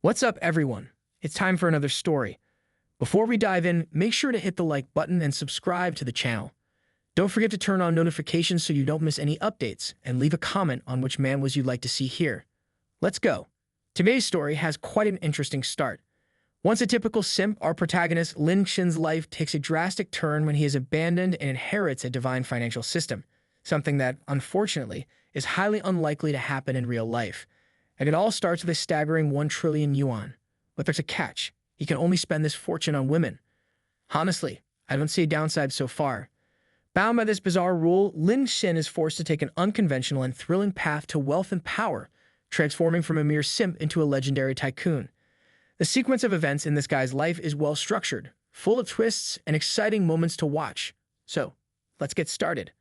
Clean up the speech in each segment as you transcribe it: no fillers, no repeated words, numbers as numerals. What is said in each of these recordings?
What's up, everyone? It's time for another story. Before we dive in, make sure to hit the like button and subscribe to the channel. Don't forget to turn on notifications so you don't miss any updates, and leave a comment on which manhwas you'd like to see here. Let's go. Today's story has quite an interesting start. Once a typical simp, our protagonist Lin Xin's life takes a drastic turn when he is abandoned and inherits a divine financial system, something that, unfortunately, is highly unlikely to happen in real life. And it all starts with a staggering 1 trillion yuan. But there's a catch. He can only spend this fortune on women. Honestly, I don't see a downside so far. Bound by this bizarre rule, Lin Xin is forced to take an unconventional and thrilling path to wealth and power, transforming from a mere simp into a legendary tycoon. The sequence of events in this guy's life is well structured, full of twists and exciting moments to watch. So, let's get started.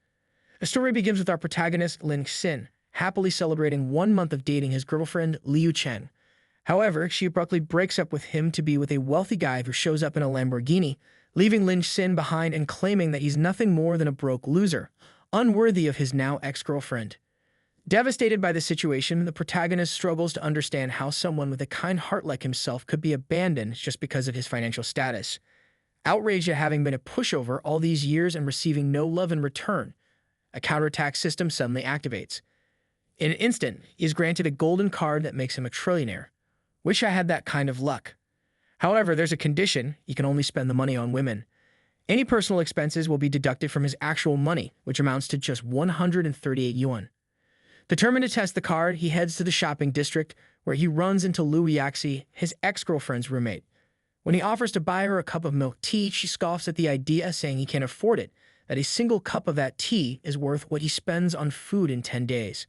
The story begins with our protagonist, Lin Xin, happily celebrating 1 month of dating his girlfriend, Liu Chen. However, she abruptly breaks up with him to be with a wealthy guy who shows up in a Lamborghini, leaving Lin Xin behind and claiming that he's nothing more than a broke loser, unworthy of his now ex-girlfriend. Devastated by the situation, the protagonist struggles to understand how someone with a kind heart like himself could be abandoned just because of his financial status. Outraged at having been a pushover all these years and receiving no love in return, a counterattack system suddenly activates. In an instant, he is granted a golden card that makes him a trillionaire. Wish I had that kind of luck. However, there's a condition: he can only spend the money on women. Any personal expenses will be deducted from his actual money, which amounts to just 138 yuan. Determined to test the card, he heads to the shopping district, where he runs into Lu Yaxi, his ex-girlfriend's roommate. When he offers to buy her a cup of milk tea, she scoffs at the idea, saying he can't afford it, that a single cup of that tea is worth what he spends on food in 10 days.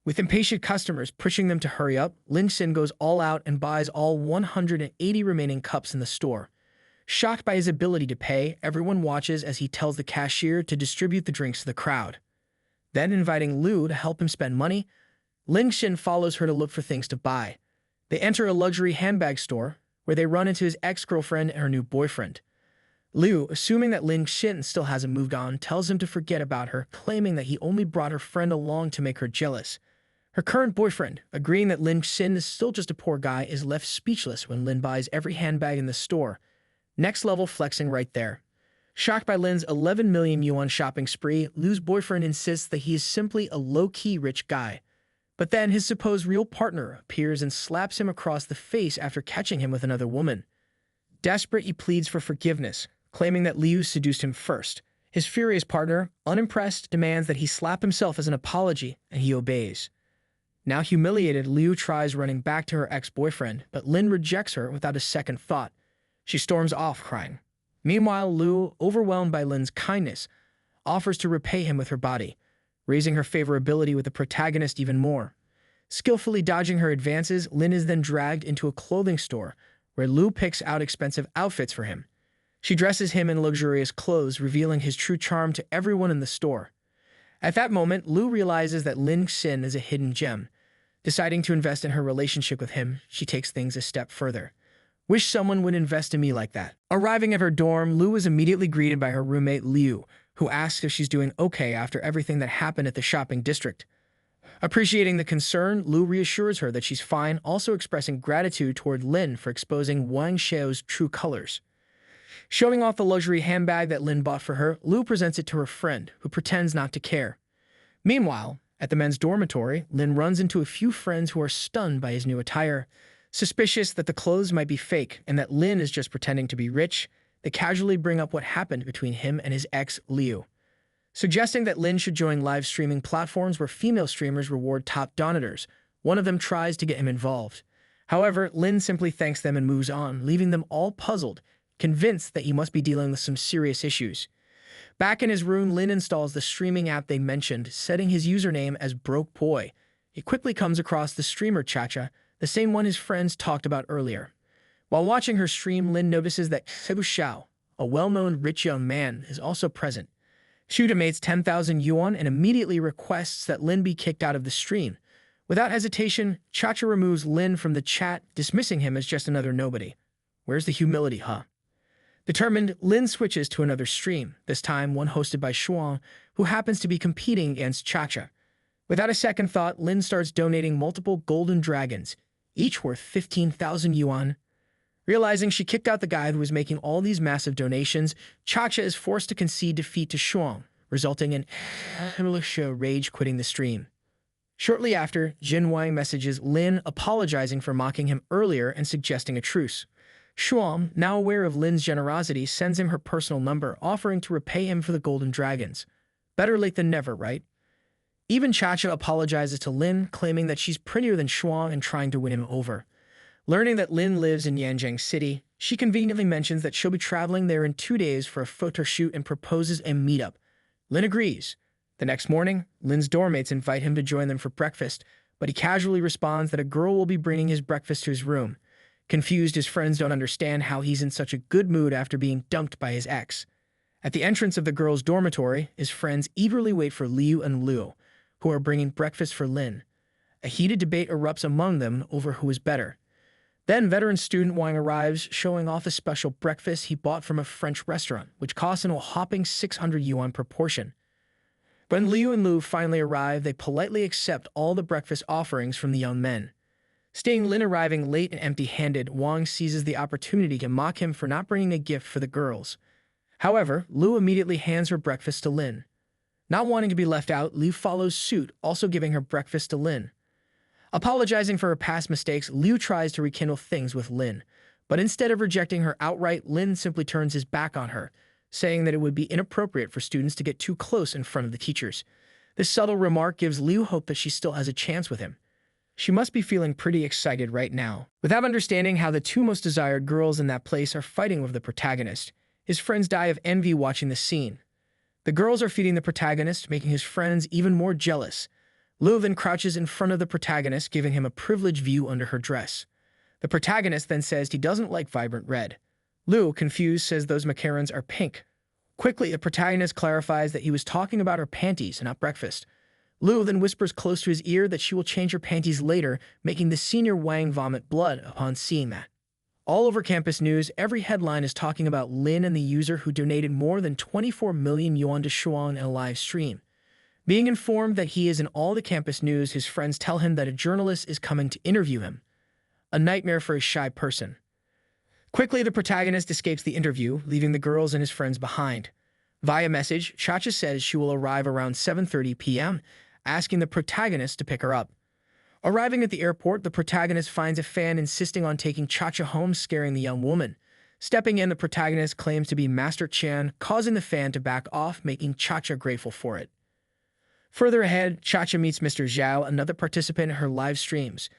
With impatient customers pushing them to hurry up, Lin Xin goes all out and buys all 180 remaining cups in the store. Shocked by his ability to pay, everyone watches as he tells the cashier to distribute the drinks to the crowd. Then, inviting Lu to help him spend money, Lin Xin follows her to look for things to buy. They enter a luxury handbag store, where they run into his ex-girlfriend and her new boyfriend. Liu, assuming that Lin Xin still hasn't moved on, tells him to forget about her, claiming that he only brought her friend along to make her jealous. Her current boyfriend, agreeing that Lin Xin is still just a poor guy, is left speechless when Lin buys every handbag in the store. Next level flexing right there. Shocked by Lin's 11 million yuan shopping spree, Liu's boyfriend insists that he is simply a low-key rich guy. But then his supposed real partner appears and slaps him across the face after catching him with another woman. Desperate, he pleads for forgiveness, claiming that Liu seduced him first. His furious partner, unimpressed, demands that he slap himself as an apology, and he obeys. Now humiliated, Liu tries running back to her ex-boyfriend, but Lin rejects her without a second thought. She storms off, crying. Meanwhile, Liu, overwhelmed by Lin's kindness, offers to repay him with her body, raising her favorability with the protagonist even more. Skillfully dodging her advances, Lin is then dragged into a clothing store, where Liu picks out expensive outfits for him. She dresses him in luxurious clothes, revealing his true charm to everyone in the store. At that moment, Liu realizes that Lin Xin is a hidden gem. Deciding to invest in her relationship with him, she takes things a step further. Wish someone would invest in me like that. Arriving at her dorm, Liu is immediately greeted by her roommate Liu, who asks if she's doing okay after everything that happened at the shopping district. Appreciating the concern, Liu reassures her that she's fine, also expressing gratitude toward Lin for exposing Wang Xiao's true colors. Showing off the luxury handbag that Lin bought for her, Liu presents it to her friend, who pretends not to care. Meanwhile, at the men's dormitory, Lin runs into a few friends who are stunned by his new attire. Suspicious that the clothes might be fake and that Lin is just pretending to be rich, they casually bring up what happened between him and his ex, Liu. Suggesting that Lin should join live streaming platforms where female streamers reward top donators, one of them tries to get him involved. However, Lin simply thanks them and moves on, leaving them all puzzled, convinced that he must be dealing with some serious issues. Back in his room, Lin installs the streaming app they mentioned, setting his username as Broke Boy. He quickly comes across the streamer Chacha, the same one his friends talked about earlier. While watching her stream, Lin notices that Hebu Xiao, a well-known rich young man, is also present. Xu donates 10,000 yuan and immediately requests that Lin be kicked out of the stream. Without hesitation, Chacha removes Lin from the chat, dismissing him as just another nobody. Where's the humility, huh? Determined, Lin switches to another stream, this time one hosted by Shuang, who happens to be competing against Chacha. Without a second thought, Lin starts donating multiple golden dragons, each worth 15,000 yuan. Realizing she kicked out the guy who was making all these massive donations, Chacha is forced to concede defeat to Shuang, resulting in militia rage quitting the stream. Shortly after, Jin Wang messages Lin apologizing for mocking him earlier and suggesting a truce. Shuang, now aware of Lin's generosity, sends him her personal number, offering to repay him for the golden dragons. Better late than never, right? Even Chacha apologizes to Lin, claiming that she's prettier than Shuang and trying to win him over. Learning that Lin lives in Yanjiang City, she conveniently mentions that she'll be traveling there in 2 days for a photo shoot and proposes a meetup. Lin agrees. The next morning, Lin's doormates invite him to join them for breakfast, but he casually responds that a girl will be bringing his breakfast to his room. Confused, his friends don't understand how he's in such a good mood after being dumped by his ex. At the entrance of the girl's dormitory, his friends eagerly wait for Liu and Luo, who are bringing breakfast for Lin. A heated debate erupts among them over who is better. Then veteran student Wang arrives, showing off a special breakfast he bought from a French restaurant, which costs a whopping 600 yuan per portion. When Liu and Lu finally arrive, they politely accept all the breakfast offerings from the young men. Seeing Lin arriving late and empty-handed, Wang seizes the opportunity to mock him for not bringing a gift for the girls. However, Lu immediately hands her breakfast to Lin. Not wanting to be left out, Liu follows suit, also giving her breakfast to Lin. Apologizing for her past mistakes, Liu tries to rekindle things with Lin, but instead of rejecting her outright, Lin simply turns his back on her, saying that it would be inappropriate for students to get too close in front of the teachers. This subtle remark gives Liu hope that she still has a chance with him. She must be feeling pretty excited right now. Without understanding how the two most desired girls in that place are fighting with the protagonist, his friends die of envy watching the scene. The girls are feeding the protagonist, making his friends even more jealous. Liu then crouches in front of the protagonist, giving him a privileged view under her dress. The protagonist then says he doesn't like vibrant red. Liu, confused, says those macarons are pink. Quickly, the protagonist clarifies that he was talking about her panties and not breakfast. Liu then whispers close to his ear that she will change her panties later, making the senior Wang vomit blood upon seeing that. All over campus news, every headline is talking about Lin and the user who donated more than 24 million yuan to Shuang in a live stream. Being informed that he is in all the campus news, his friends tell him that a journalist is coming to interview him. A nightmare for a shy person. Quickly, the protagonist escapes the interview, leaving the girls and his friends behind. Via message, Chacha says she will arrive around 7:30 p.m., asking the protagonist to pick her up. Arriving at the airport, the protagonist finds a fan insisting on taking Chacha home, scaring the young woman. Stepping in, the protagonist claims to be Master Chan, causing the fan to back off, making Chacha grateful for it. Further ahead, Chacha meets Mr. Zhao, another participant in her live streams.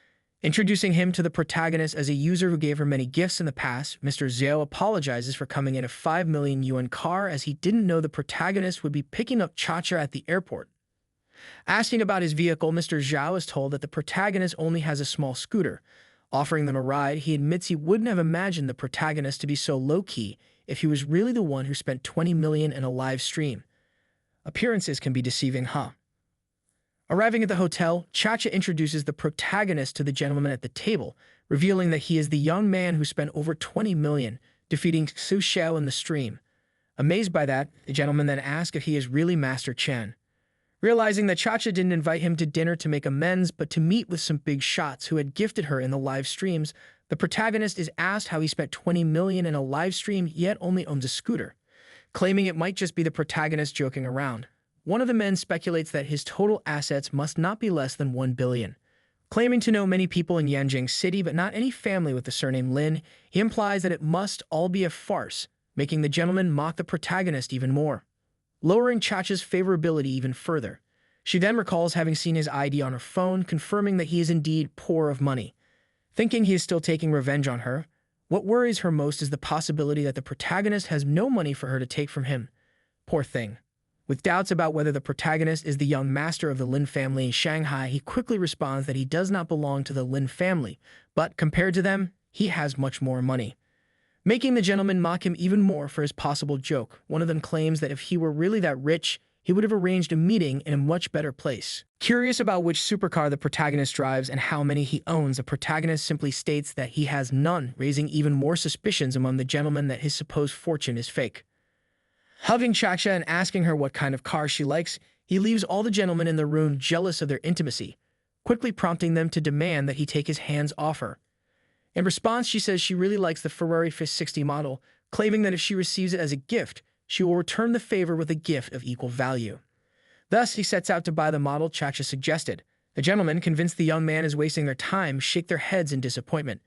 Introducing him to the protagonist as a user who gave her many gifts in the past, Mr. Zhao apologizes for coming in a 5 million yuan car as he didn't know the protagonist would be picking up Chacha at the airport. Asking about his vehicle, Mr. Zhao is told that the protagonist only has a small scooter. Offering them a ride, he admits he wouldn't have imagined the protagonist to be so low-key if he was really the one who spent 20 million in a live stream. Appearances can be deceiving, huh? Arriving at the hotel, Chacha introduces the protagonist to the gentleman at the table, revealing that he is the young man who spent over 20 million, defeating Su Xiao in the stream. Amazed by that, the gentleman then asks if he is really Master Chen. Realizing that Chacha didn't invite him to dinner to make amends, but to meet with some big shots who had gifted her in the live streams, the protagonist is asked how he spent 20 million in a live stream yet only owns a scooter, claiming it might just be the protagonist joking around. One of the men speculates that his total assets must not be less than 1 billion. Claiming to know many people in Yanjiang City but not any family with the surname Lin, he implies that it must all be a farce, making the gentleman mock the protagonist even more, lowering Chacha's favorability even further. She then recalls having seen his ID on her phone, confirming that he is indeed poor of money. Thinking he is still taking revenge on her, what worries her most is the possibility that the protagonist has no money for her to take from him. Poor thing. With doubts about whether the protagonist is the young master of the Lin family in Shanghai, he quickly responds that he does not belong to the Lin family, but compared to them, he has much more money. Making the gentleman mock him even more for his possible joke, one of them claims that if he were really that rich, he would have arranged a meeting in a much better place. Curious about which supercar the protagonist drives and how many he owns, the protagonist simply states that he has none, raising even more suspicions among the gentleman that his supposed fortune is fake. Hugging Chacha and asking her what kind of car she likes, he leaves all the gentlemen in the room jealous of their intimacy. quickly prompting them to demand that he take his hands off her. In response, she says she really likes the Ferrari 560 model, claiming that if she receives it as a gift, she will return the favor with a gift of equal value. Thus, he sets out to buy the model Chacha suggested. The gentlemen, convinced the young man is wasting their time, shake their heads in disappointment.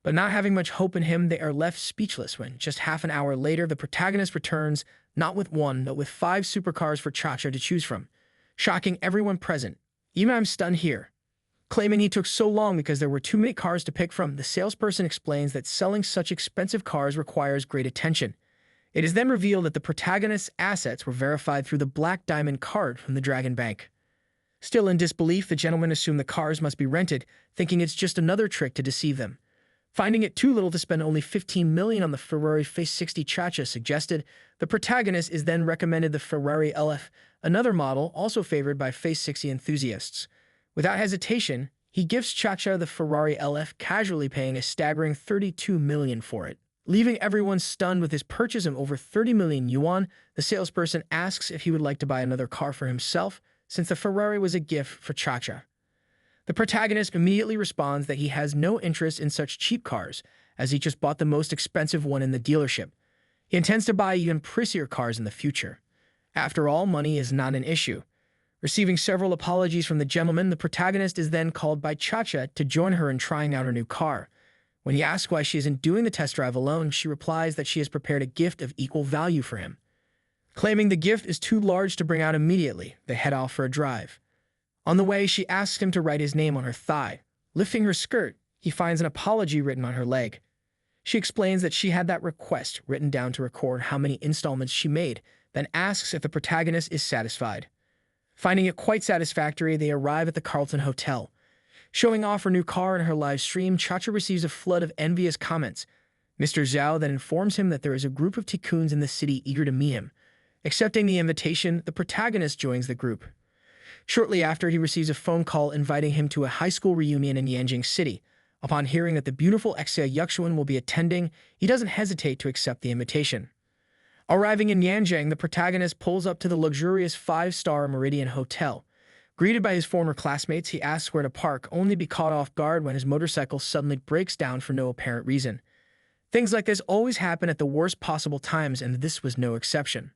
But not having much hope in him, they are left speechless when, just half an hour later, the protagonist returns, not with one, but with 5 supercars for Chacha to choose from, shocking everyone present. Even I'm stunned here. Claiming he took so long because there were too many cars to pick from, the salesperson explains that selling such expensive cars requires great attention. It is then revealed that the protagonist's assets were verified through the Black Diamond card from the Dragon Bank. Still in disbelief, the gentlemen assume the cars must be rented, thinking it's just another trick to deceive them. Finding it too little to spend only $15 million on the Ferrari 560 Chacha suggested, the protagonist is then recommended the Ferrari LF, another model also favored by 560 enthusiasts. Without hesitation, he gifts Chacha the Ferrari LF, casually paying a staggering $32 million for it. Leaving everyone stunned with his purchase of over 30 million yuan, the salesperson asks if he would like to buy another car for himself, since the Ferrari was a gift for Chacha. The protagonist immediately responds that he has no interest in such cheap cars, as he just bought the most expensive one in the dealership. He intends to buy even pricier cars in the future. After all, money is not an issue. Receiving several apologies from the gentleman, the protagonist is then called by Chacha to join her in trying out her new car. When he asks why she isn't doing the test drive alone, she replies that she has prepared a gift of equal value for him. Claiming the gift is too large to bring out immediately, they head off for a drive. On the way, she asks him to write his name on her thigh. Lifting her skirt, he finds an apology written on her leg. She explains that she had that request written down to record how many installments she made, then asks if the protagonist is satisfied. Finding it quite satisfactory, they arrive at the Carlton Hotel. Showing off her new car in her live stream, Chacha receives a flood of envious comments. Mr. Zhao then informs him that there is a group of tycoons in the city eager to meet him. Accepting the invitation, the protagonist joins the group. Shortly after, he receives a phone call inviting him to a high school reunion in Yanjing City. Upon hearing that the beautiful Exia Yuxuan will be attending, he doesn't hesitate to accept the invitation. Arriving in Yanjing, the protagonist pulls up to the luxurious 5-star Meridian Hotel. Greeted by his former classmates, he asks where to park, only to be caught off guard when his motorcycle suddenly breaks down for no apparent reason. Things like this always happen at the worst possible times, and this was no exception.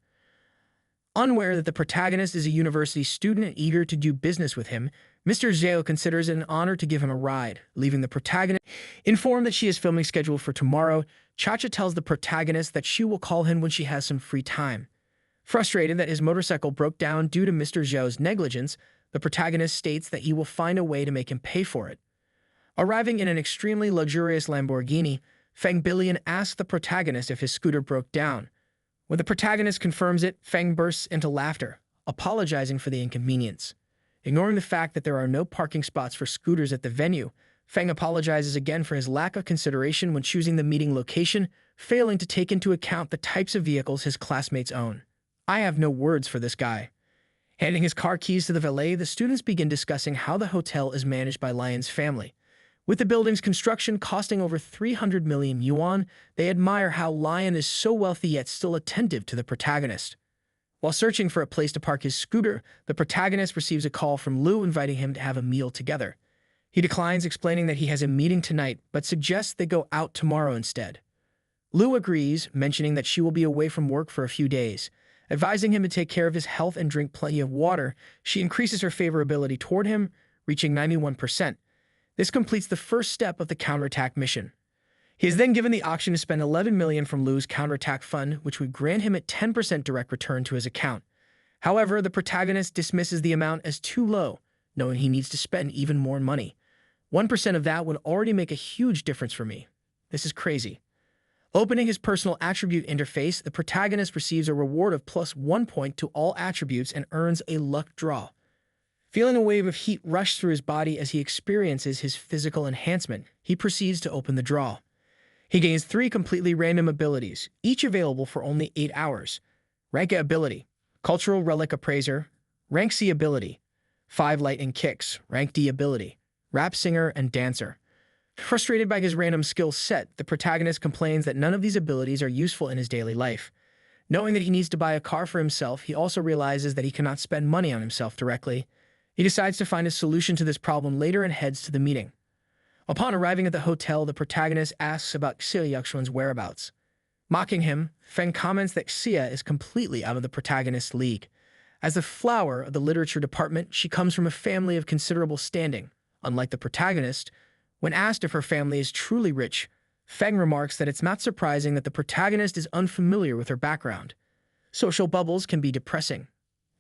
Unaware that the protagonist is a university student and eager to do business with him, Mr. Zhao considers it an honor to give him a ride, leaving the protagonist. Informed that she is filming scheduled for tomorrow, Chacha tells the protagonist that she will call him when she has some free time. Frustrated that his motorcycle broke down due to Mr. Zhao's negligence, the protagonist states that he will find a way to make him pay for it. Arriving in an extremely luxurious Lamborghini, Feng Bilian asks the protagonist if his scooter broke down. When the protagonist confirms it, Feng bursts into laughter, apologizing for the inconvenience. Ignoring the fact that there are no parking spots for scooters at the venue, Feng apologizes again for his lack of consideration when choosing the meeting location, failing to take into account the types of vehicles his classmates own. I have no words for this guy. Handing his car keys to the valet, the students begin discussing how the hotel is managed by Lion's family. With the building's construction costing over 300 million yuan, they admire how Lion is so wealthy yet still attentive to the protagonist. While searching for a place to park his scooter, the protagonist receives a call from Lu inviting him to have a meal together. He declines, explaining that he has a meeting tonight, but suggests they go out tomorrow instead. Lu agrees, mentioning that she will be away from work for a few days. Advising him to take care of his health and drink plenty of water, she increases her favorability toward him, reaching 91%. This completes the first step of the counterattack mission. He is then given the option to spend 11 million from Lu's counterattack fund, which would grant him a 10% direct return to his account. However, the protagonist dismisses the amount as too low, knowing he needs to spend even more money. 1% of that would already make a huge difference for me. This is crazy. Opening his personal attribute interface, the protagonist receives a reward of +1 point to all attributes and earns a luck draw. Feeling a wave of heat rush through his body as he experiences his physical enhancement, he proceeds to open the draw. He gains 3 completely random abilities, each available for only 8 hours. Rank A ability, Cultural Relic Appraiser. Rank C ability, 5 Lightning Kicks. Rank D ability, Rap Singer and Dancer. Frustrated by his random skill set, the protagonist complains that none of these abilities are useful in his daily life. Knowing that he needs to buy a car for himself, he also realizes that he cannot spend money on himself directly. He decides to find a solution to this problem later and heads to the meeting. Upon arriving at the hotel, the protagonist asks about Xia Yuxuan's whereabouts. Mocking him, Feng comments that Xia is completely out of the protagonist's league. As the flower of the literature department, she comes from a family of considerable standing. Unlike the protagonist, when asked if her family is truly rich, Feng remarks that it's not surprising that the protagonist is unfamiliar with her background. Social bubbles can be depressing.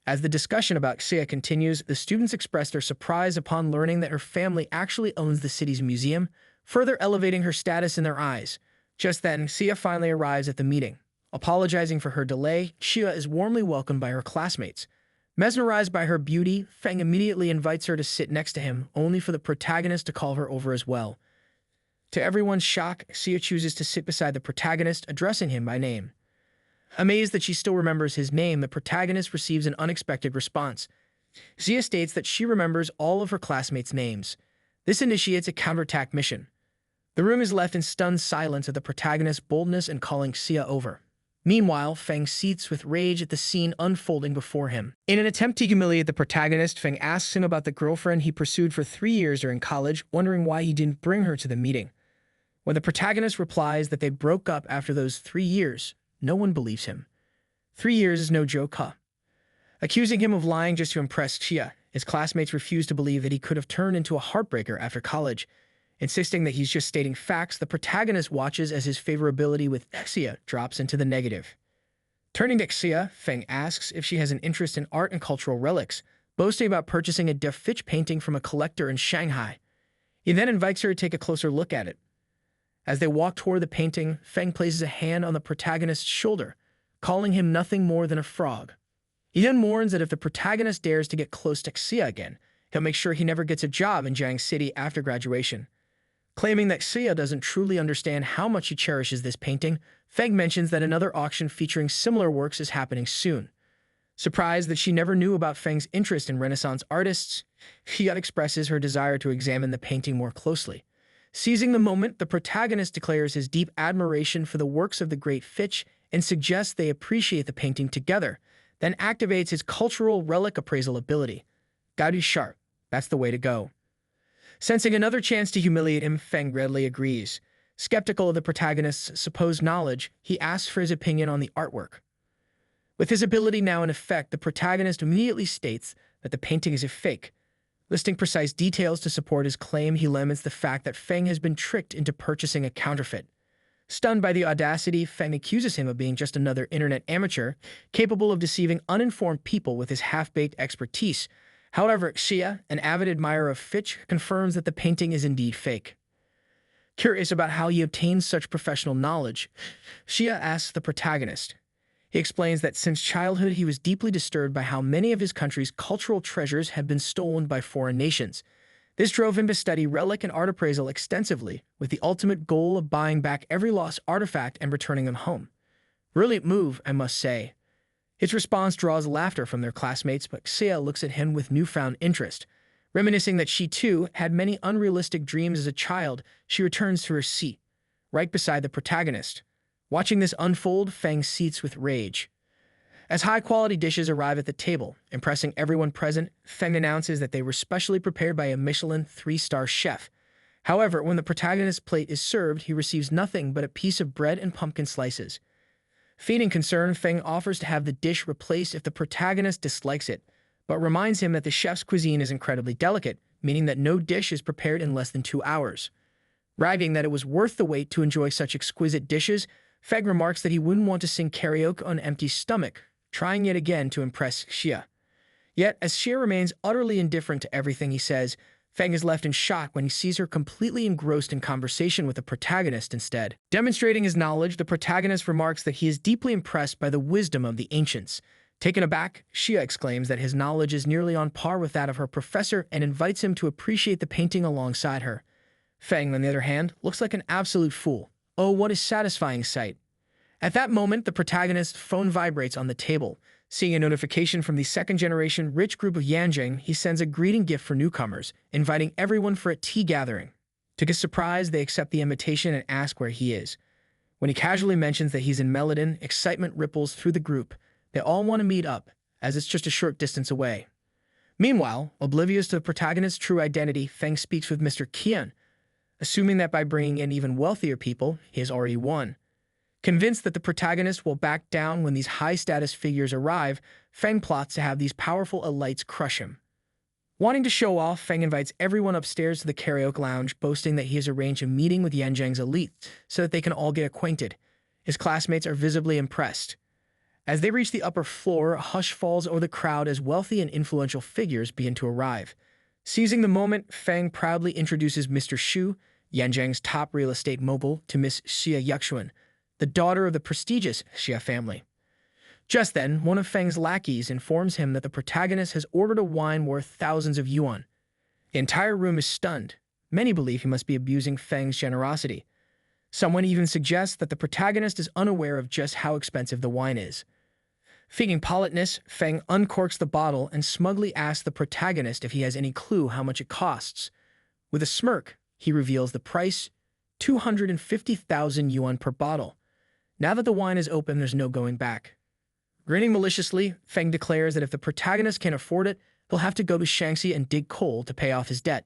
As the discussion about Xia continues, the students express their surprise upon learning that her family actually owns the city's museum, further elevating her status in their eyes. Just then, Xia finally arrives at the meeting. Apologizing for her delay, Xia is warmly welcomed by her classmates. Mesmerized by her beauty, Feng immediately invites her to sit next to him, only for the protagonist to call her over as well. To everyone's shock, Xia chooses to sit beside the protagonist, addressing him by name. Amazed that she still remembers his name, the protagonist receives an unexpected response. Xia states that she remembers all of her classmates' names. This initiates a counterattack mission. The room is left in stunned silence at the protagonist's boldness in calling Xia over. Meanwhile, Feng seethes with rage at the scene unfolding before him. In an attempt to humiliate the protagonist, Feng asks him about the girlfriend he pursued for 3 years during college, wondering why he didn't bring her to the meeting. When the protagonist replies that they broke up after those 3 years, no one believes him. 3 years is no joke, huh? Accusing him of lying just to impress Xia, his classmates refuse to believe that he could have turned into a heartbreaker after college. Insisting that he's just stating facts, the protagonist watches as his favorability with Xia drops into the negative. Turning to Xia, Feng asks if she has an interest in art and cultural relics, boasting about purchasing a Fitch painting from a collector in Shanghai. He then invites her to take a closer look at it. As they walk toward the painting, Feng places a hand on the protagonist's shoulder, calling him nothing more than a frog. He then warns that if the protagonist dares to get close to Xia again, he'll make sure he never gets a job in Jiang City after graduation. Claiming that Xia doesn't truly understand how much he cherishes this painting, Feng mentions that another auction featuring similar works is happening soon. Surprised that she never knew about Feng's interest in Renaissance artists, Xia expresses her desire to examine the painting more closely. Seizing the moment, the protagonist declares his deep admiration for the works of the great Fitch and suggests they appreciate the painting together, then activates his cultural relic appraisal ability. Gaudi sharp, that's the way to go. Sensing another chance to humiliate him, Feng readily agrees. Skeptical of the protagonist's supposed knowledge, he asks for his opinion on the artwork. With his ability now in effect, the protagonist immediately states that the painting is a fake. Listing precise details to support his claim, he laments the fact that Feng has been tricked into purchasing a counterfeit. Stunned by the audacity, Feng accuses him of being just another internet amateur, capable of deceiving uninformed people with his half-baked expertise. However, Xia, an avid admirer of Fitch, confirms that the painting is indeed fake. Curious about how he obtains such professional knowledge, Xia asks the protagonist. He explains that since childhood he was deeply disturbed by how many of his country's cultural treasures had been stolen by foreign nations. This drove him to study relic and art appraisal extensively, with the ultimate goal of buying back every lost artifact and returning them home. Brilliant move, I must say. His response draws laughter from their classmates, but Xia looks at him with newfound interest. Reminiscing that she, too, had many unrealistic dreams as a child, she returns to her seat, right beside the protagonist. Watching this unfold, Feng seethes with rage. As high-quality dishes arrive at the table, impressing everyone present, Feng announces that they were specially prepared by a Michelin 3-star chef. However, when the protagonist's plate is served, he receives nothing but a piece of bread and pumpkin slices. Feigning concern, Feng offers to have the dish replaced if the protagonist dislikes it, but reminds him that the chef's cuisine is incredibly delicate, meaning that no dish is prepared in less than 2 hours. Bragging that it was worth the wait to enjoy such exquisite dishes, Feng remarks that he wouldn't want to sing karaoke on an empty stomach, trying yet again to impress Xia. Yet, as Xia remains utterly indifferent to everything he says, Feng is left in shock when he sees her completely engrossed in conversation with the protagonist instead. Demonstrating his knowledge, the protagonist remarks that he is deeply impressed by the wisdom of the ancients. Taken aback, Xia exclaims that his knowledge is nearly on par with that of her professor and invites him to appreciate the painting alongside her. Feng, on the other hand, looks like an absolute fool. Oh, what a satisfying sight. At that moment, the protagonist's phone vibrates on the table. Seeing a notification from the second-generation rich group of Yanjing, he sends a greeting gift for newcomers, inviting everyone for a tea gathering. To his surprise, they accept the invitation and ask where he is. When he casually mentions that he's in Meladin, excitement ripples through the group. They all want to meet up, as it's just a short distance away. Meanwhile, oblivious to the protagonist's true identity, Feng speaks with Mr. Qian, assuming that by bringing in even wealthier people, he has already won. Convinced that the protagonist will back down when these high-status figures arrive, Feng plots to have these powerful elites crush him. Wanting to show off, Feng invites everyone upstairs to the karaoke lounge, boasting that he has arranged a meeting with Yanjiang's elite so that they can all get acquainted. His classmates are visibly impressed. As they reach the upper floor, a hush falls over the crowd as wealthy and influential figures begin to arrive. Seizing the moment, Feng proudly introduces Mr. Shu, Yanjiang's top real estate mogul, to Miss Xia Yuxuan, the daughter of the prestigious Xia family. Just then, one of Feng's lackeys informs him that the protagonist has ordered a wine worth thousands of yuan. The entire room is stunned. Many believe he must be abusing Feng's generosity. Someone even suggests that the protagonist is unaware of just how expensive the wine is. Feigning politeness, Feng uncorks the bottle and smugly asks the protagonist if he has any clue how much it costs. With a smirk, he reveals the price, 250,000 yuan per bottle. Now that the wine is open, there's no going back. Grinning maliciously, Feng declares that if the protagonist can't afford it, he'll have to go to Shaanxi and dig coal to pay off his debt.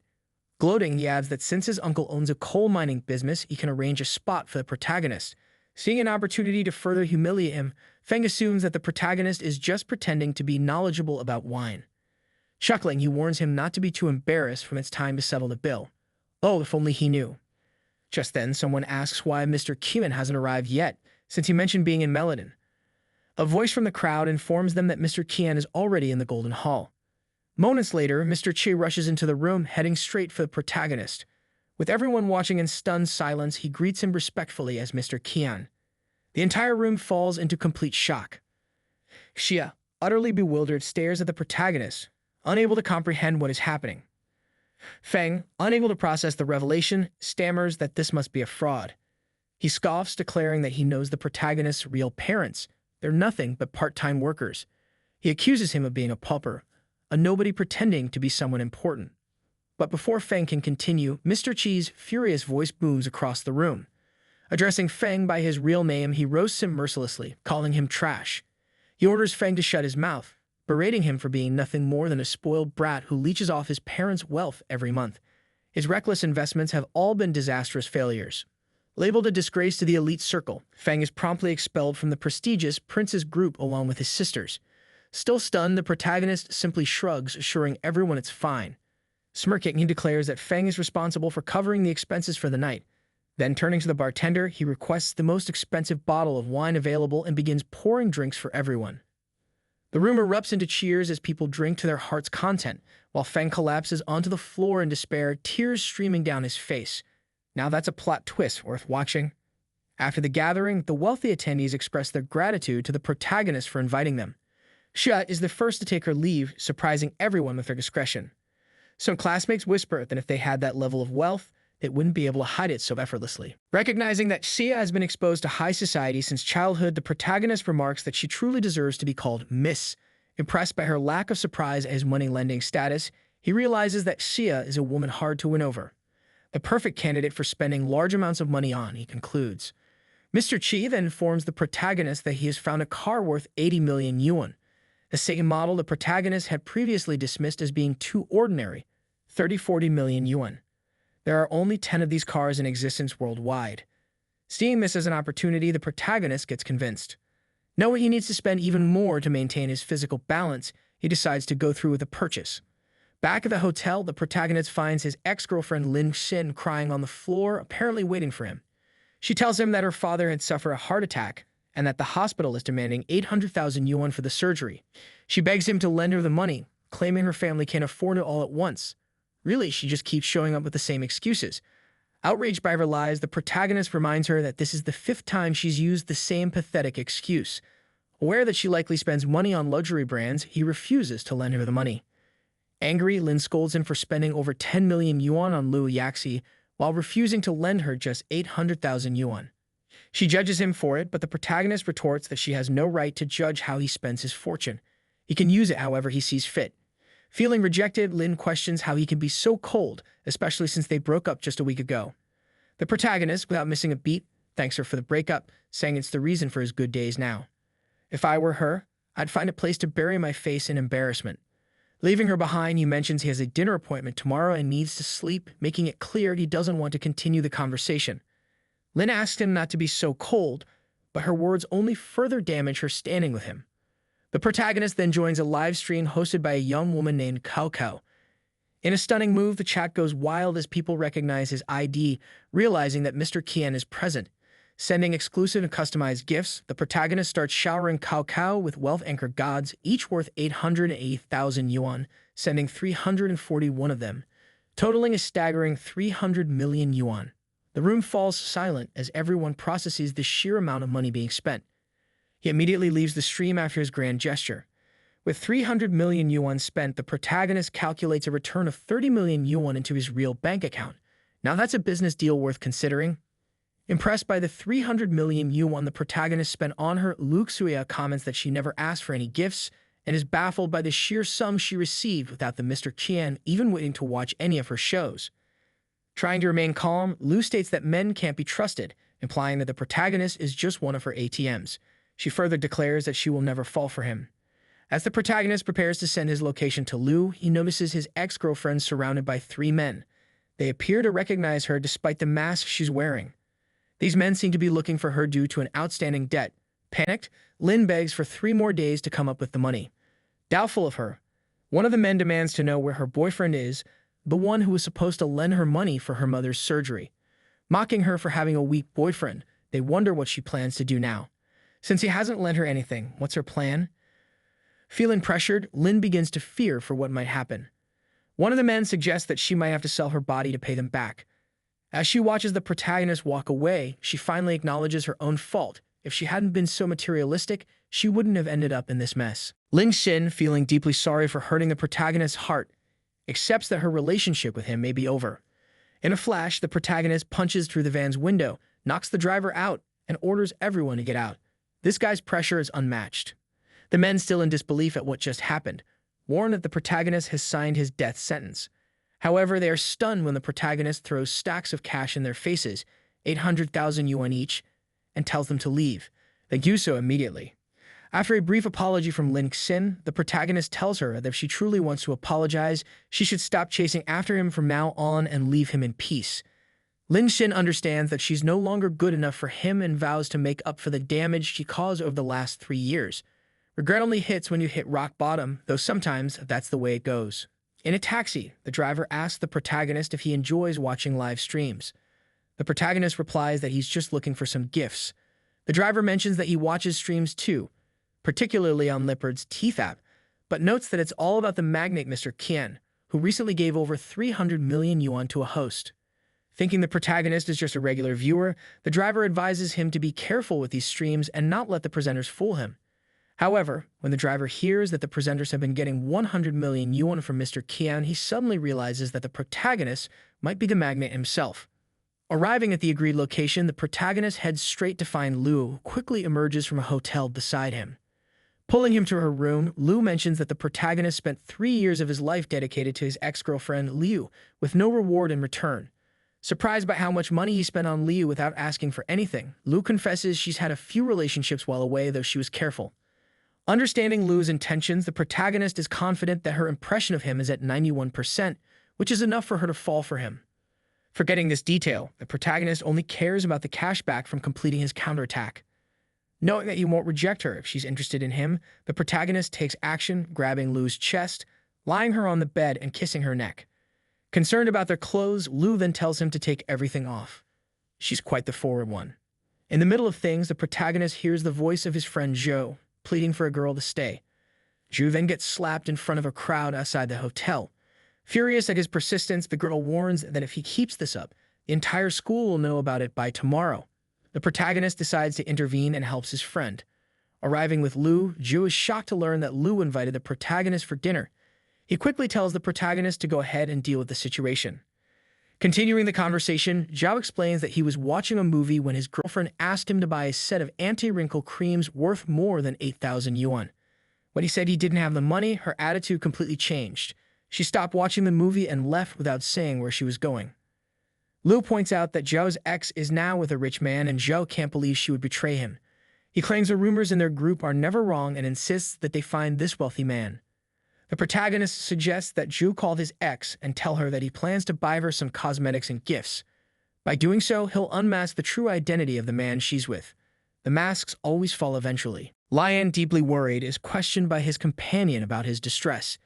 Gloating, he adds that since his uncle owns a coal mining business, he can arrange a spot for the protagonist. Seeing an opportunity to further humiliate him, Feng assumes that the protagonist is just pretending to be knowledgeable about wine. Chuckling, he warns him not to be too embarrassed when it's time to settle the bill. Oh, if only he knew. Just then, someone asks why Mr. Qian hasn't arrived yet, since he mentioned being in Meladin. A voice from the crowd informs them that Mr. Qian is already in the Golden Hall. Moments later, Mr. Qi rushes into the room, heading straight for the protagonist. With everyone watching in stunned silence, he greets him respectfully as Mr. Qian. The entire room falls into complete shock. Xia, utterly bewildered, stares at the protagonist, unable to comprehend what is happening. Feng, unable to process the revelation, stammers that this must be a fraud. He scoffs, declaring that he knows the protagonist's real parents. They're nothing but part-time workers. He accuses him of being a pauper, a nobody pretending to be someone important. But before Feng can continue, Mr. Qi's furious voice booms across the room. Addressing Feng by his real name, he roasts him mercilessly, calling him trash. He orders Feng to shut his mouth, berating him for being nothing more than a spoiled brat who leeches off his parents' wealth every month. His reckless investments have all been disastrous failures. Labeled a disgrace to the elite circle, Feng is promptly expelled from the prestigious Prince's group along with his sisters. Still stunned, the protagonist simply shrugs, assuring everyone it's fine. Smirking, he declares that Feng is responsible for covering the expenses for the night. Then, turning to the bartender, he requests the most expensive bottle of wine available and begins pouring drinks for everyone. The room erupts into cheers as people drink to their heart's content, while Feng collapses onto the floor in despair, tears streaming down his face. Now that's a plot twist worth watching. After the gathering, the wealthy attendees express their gratitude to the protagonist for inviting them. Xia is the first to take her leave, surprising everyone with her discretion. Some classmates whisper that if they had that level of wealth, they wouldn't be able to hide it so effortlessly. Recognizing that Xia has been exposed to high society since childhood, the protagonist remarks that she truly deserves to be called Miss. Impressed by her lack of surprise at his money-lending status, he realizes that Xia is a woman hard to win over. The perfect candidate for spending large amounts of money on, he concludes. Mr. Qi then informs the protagonist that he has found a car worth 80 million yuan. The same model the protagonist had previously dismissed as being too ordinary, 40 million yuan. There are only 10 of these cars in existence worldwide. Seeing this as an opportunity, the protagonist gets convinced. Knowing he needs to spend even more to maintain his physical balance, he decides to go through with the purchase. Back at the hotel, the protagonist finds his ex-girlfriend Lin Xin crying on the floor, apparently waiting for him. She tells him that her father had suffered a heart attack and that the hospital is demanding 800,000 yuan for the surgery. She begs him to lend her the money, claiming her family can't afford it all at once. Really, she just keeps showing up with the same excuses. Outraged by her lies, the protagonist reminds her that this is the 5th time she's used the same pathetic excuse. Aware that she likely spends money on luxury brands, he refuses to lend her the money. Angry, Lin scolds him for spending over 10 million yuan on Liu Yaxi, while refusing to lend her just 800,000 yuan. She judges him for it, but the protagonist retorts that she has no right to judge how he spends his fortune. He can use it however he sees fit. Feeling rejected, Lin questions how he can be so cold, especially since they broke up just a week ago. The protagonist, without missing a beat, thanks her for the breakup, saying it's the reason for his good days now. If I were her, I'd find a place to bury my face in embarrassment. Leaving her behind, he mentions he has a dinner appointment tomorrow and needs to sleep, making it clear he doesn't want to continue the conversation. Lin asks him not to be so cold, but her words only further damage her standing with him. The protagonist then joins a live stream hosted by a young woman named Cao Cao. In a stunning move, the chat goes wild as people recognize his ID, realizing that Mr. Qian is present. Sending exclusive and customized gifts, the protagonist starts showering Cao Cao with wealth-anchored gods, each worth 880,000 yuan, sending 341 of them, totaling a staggering 300 million yuan. The room falls silent as everyone processes the sheer amount of money being spent. He immediately leaves the stream after his grand gesture. With 300 million yuan spent, the protagonist calculates a return of 30 million yuan into his real bank account. Now that's a business deal worth considering. Impressed by the 300 million yuan the protagonist spent on her, Lu Xuya comments that she never asked for any gifts and is baffled by the sheer sum she received without the Mr. Qian even waiting to watch any of her shows. Trying to remain calm, Lu states that men can't be trusted, implying that the protagonist is just one of her ATMs. She further declares that she will never fall for him. As the protagonist prepares to send his location to Lu, he notices his ex-girlfriend surrounded by 3 men. They appear to recognize her despite the mask she's wearing. These men seem to be looking for her due to an outstanding debt. Panicked, Lin begs for 3 more days to come up with the money. Doubtful of her, one of the men demands to know where her boyfriend is, the one who was supposed to lend her money for her mother's surgery. Mocking her for having a weak boyfriend, they wonder what she plans to do now. Since he hasn't lent her anything, what's her plan? Feeling pressured, Lin begins to fear for what might happen. One of the men suggests that she might have to sell her body to pay them back. As she watches the protagonist walk away, she finally acknowledges her own fault. If she hadn't been so materialistic, she wouldn't have ended up in this mess. Ling Xin, feeling deeply sorry for hurting the protagonist's heart, accepts that her relationship with him may be over. In a flash, the protagonist punches through the van's window, knocks the driver out, and orders everyone to get out. This guy's pressure is unmatched. The men, still in disbelief at what just happened, warn that the protagonist has signed his death sentence. However, they are stunned when the protagonist throws stacks of cash in their faces, 800,000 yuan each, and tells them to leave. They do so immediately. After a brief apology from Lin Xin, the protagonist tells her that if she truly wants to apologize, she should stop chasing after him from now on and leave him in peace. Lin Xin understands that she's no longer good enough for him and vows to make up for the damage she caused over the last 3 years. Regret only hits when you hit rock bottom, though sometimes that's the way it goes. In a taxi, the driver asks the protagonist if he enjoys watching live streams. The protagonist replies that he's just looking for some gifts. The driver mentions that he watches streams too, particularly on Leopard's Teeth app, but notes that it's all about the magnate Mr. Qian, who recently gave over 300 million yuan to a host. Thinking the protagonist is just a regular viewer, the driver advises him to be careful with these streams and not let the presenters fool him. However, when the driver hears that the presenters have been getting 100 million yuan from Mr. Qian, he suddenly realizes that the protagonist might be the magnate himself. Arriving at the agreed location, the protagonist heads straight to find Lu, who quickly emerges from a hotel beside him. Pulling him to her room, Lu mentions that the protagonist spent 3 years of his life dedicated to his ex-girlfriend Liu, with no reward in return. Surprised by how much money he spent on Liu without asking for anything, Lu confesses she's had a few relationships while away, though she was careful. Understanding Lu's intentions, the protagonist is confident that her impression of him is at 91%, which is enough for her to fall for him. Forgetting this detail, the protagonist only cares about the cash back from completing his counterattack. Knowing that he won't reject her if she's interested in him, the protagonist takes action, grabbing Lu's chest, lying her on the bed and kissing her neck. Concerned about their clothes, Lu then tells him to take everything off. She's quite the forward one. In the middle of things, the protagonist hears the voice of his friend Zhou, pleading for a girl to stay. Zhu then gets slapped in front of a crowd outside the hotel. Furious at his persistence, the girl warns that if he keeps this up, the entire school will know about it by tomorrow. The protagonist decides to intervene and helps his friend. Arriving with Lu, Zhu is shocked to learn that Lu invited the protagonist for dinner. He quickly tells the protagonist to go ahead and deal with the situation. Continuing the conversation, Zhao explains that he was watching a movie when his girlfriend asked him to buy a set of anti-wrinkle creams worth more than 8,000 yuan. When he said he didn't have the money, her attitude completely changed. She stopped watching the movie and left without saying where she was going. Lu points out that Zhao's ex is now with a rich man and Zhao can't believe she would betray him. He claims the rumors in their group are never wrong and insists that they find this wealthy man. The protagonist suggests that Zhu call his ex and tell her that he plans to buy her some cosmetics and gifts. By doing so, he'll unmask the true identity of the man she's with. The masks always fall eventually. Lion, deeply worried, is questioned by his companion about his distress.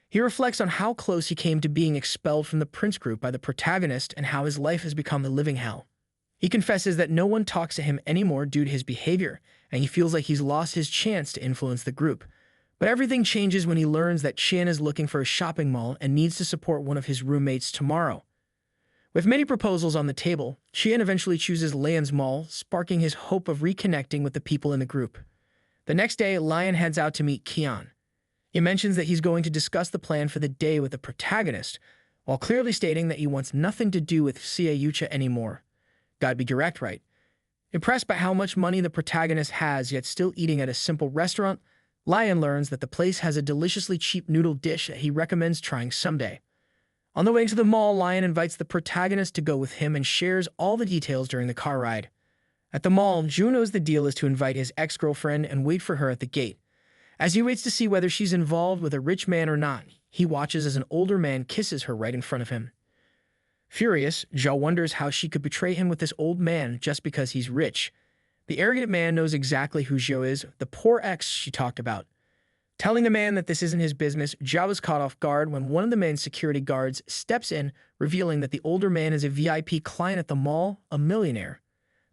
He reflects on how close he came to being expelled from the prince group by the protagonist and how his life has become a living hell. He confesses that no one talks to him anymore due to his behavior, and he feels like he's lost his chance to influence the group. But everything changes when he learns that Qian is looking for a shopping mall and needs to support one of his roommates tomorrow. With many proposals on the table, Qian eventually chooses Lian's mall, sparking his hope of reconnecting with the people in the group. The next day, Lion heads out to meet Qian. He mentions that he's going to discuss the plan for the day with the protagonist, while clearly stating that he wants nothing to do with Xie Yucha anymore. Gotta be direct, right? Impressed by how much money the protagonist has, yet still eating at a simple restaurant, Lion learns that the place has a deliciously cheap noodle dish that he recommends trying someday. On the way to the mall, Lion invites the protagonist to go with him and shares all the details during the car ride. At the mall, Zhu knows the deal is to invite his ex-girlfriend and wait for her at the gate. As he waits to see whether she's involved with a rich man or not, he watches as an older man kisses her right in front of him. Furious, Zhao wonders how she could betray him with this old man just because he's rich. The arrogant man knows exactly who Zhao is, the poor ex she talked about. Telling the man that this isn't his business, Zhao is caught off guard when one of the man's security guards steps in, revealing that the older man is a VIP client at the mall, a millionaire.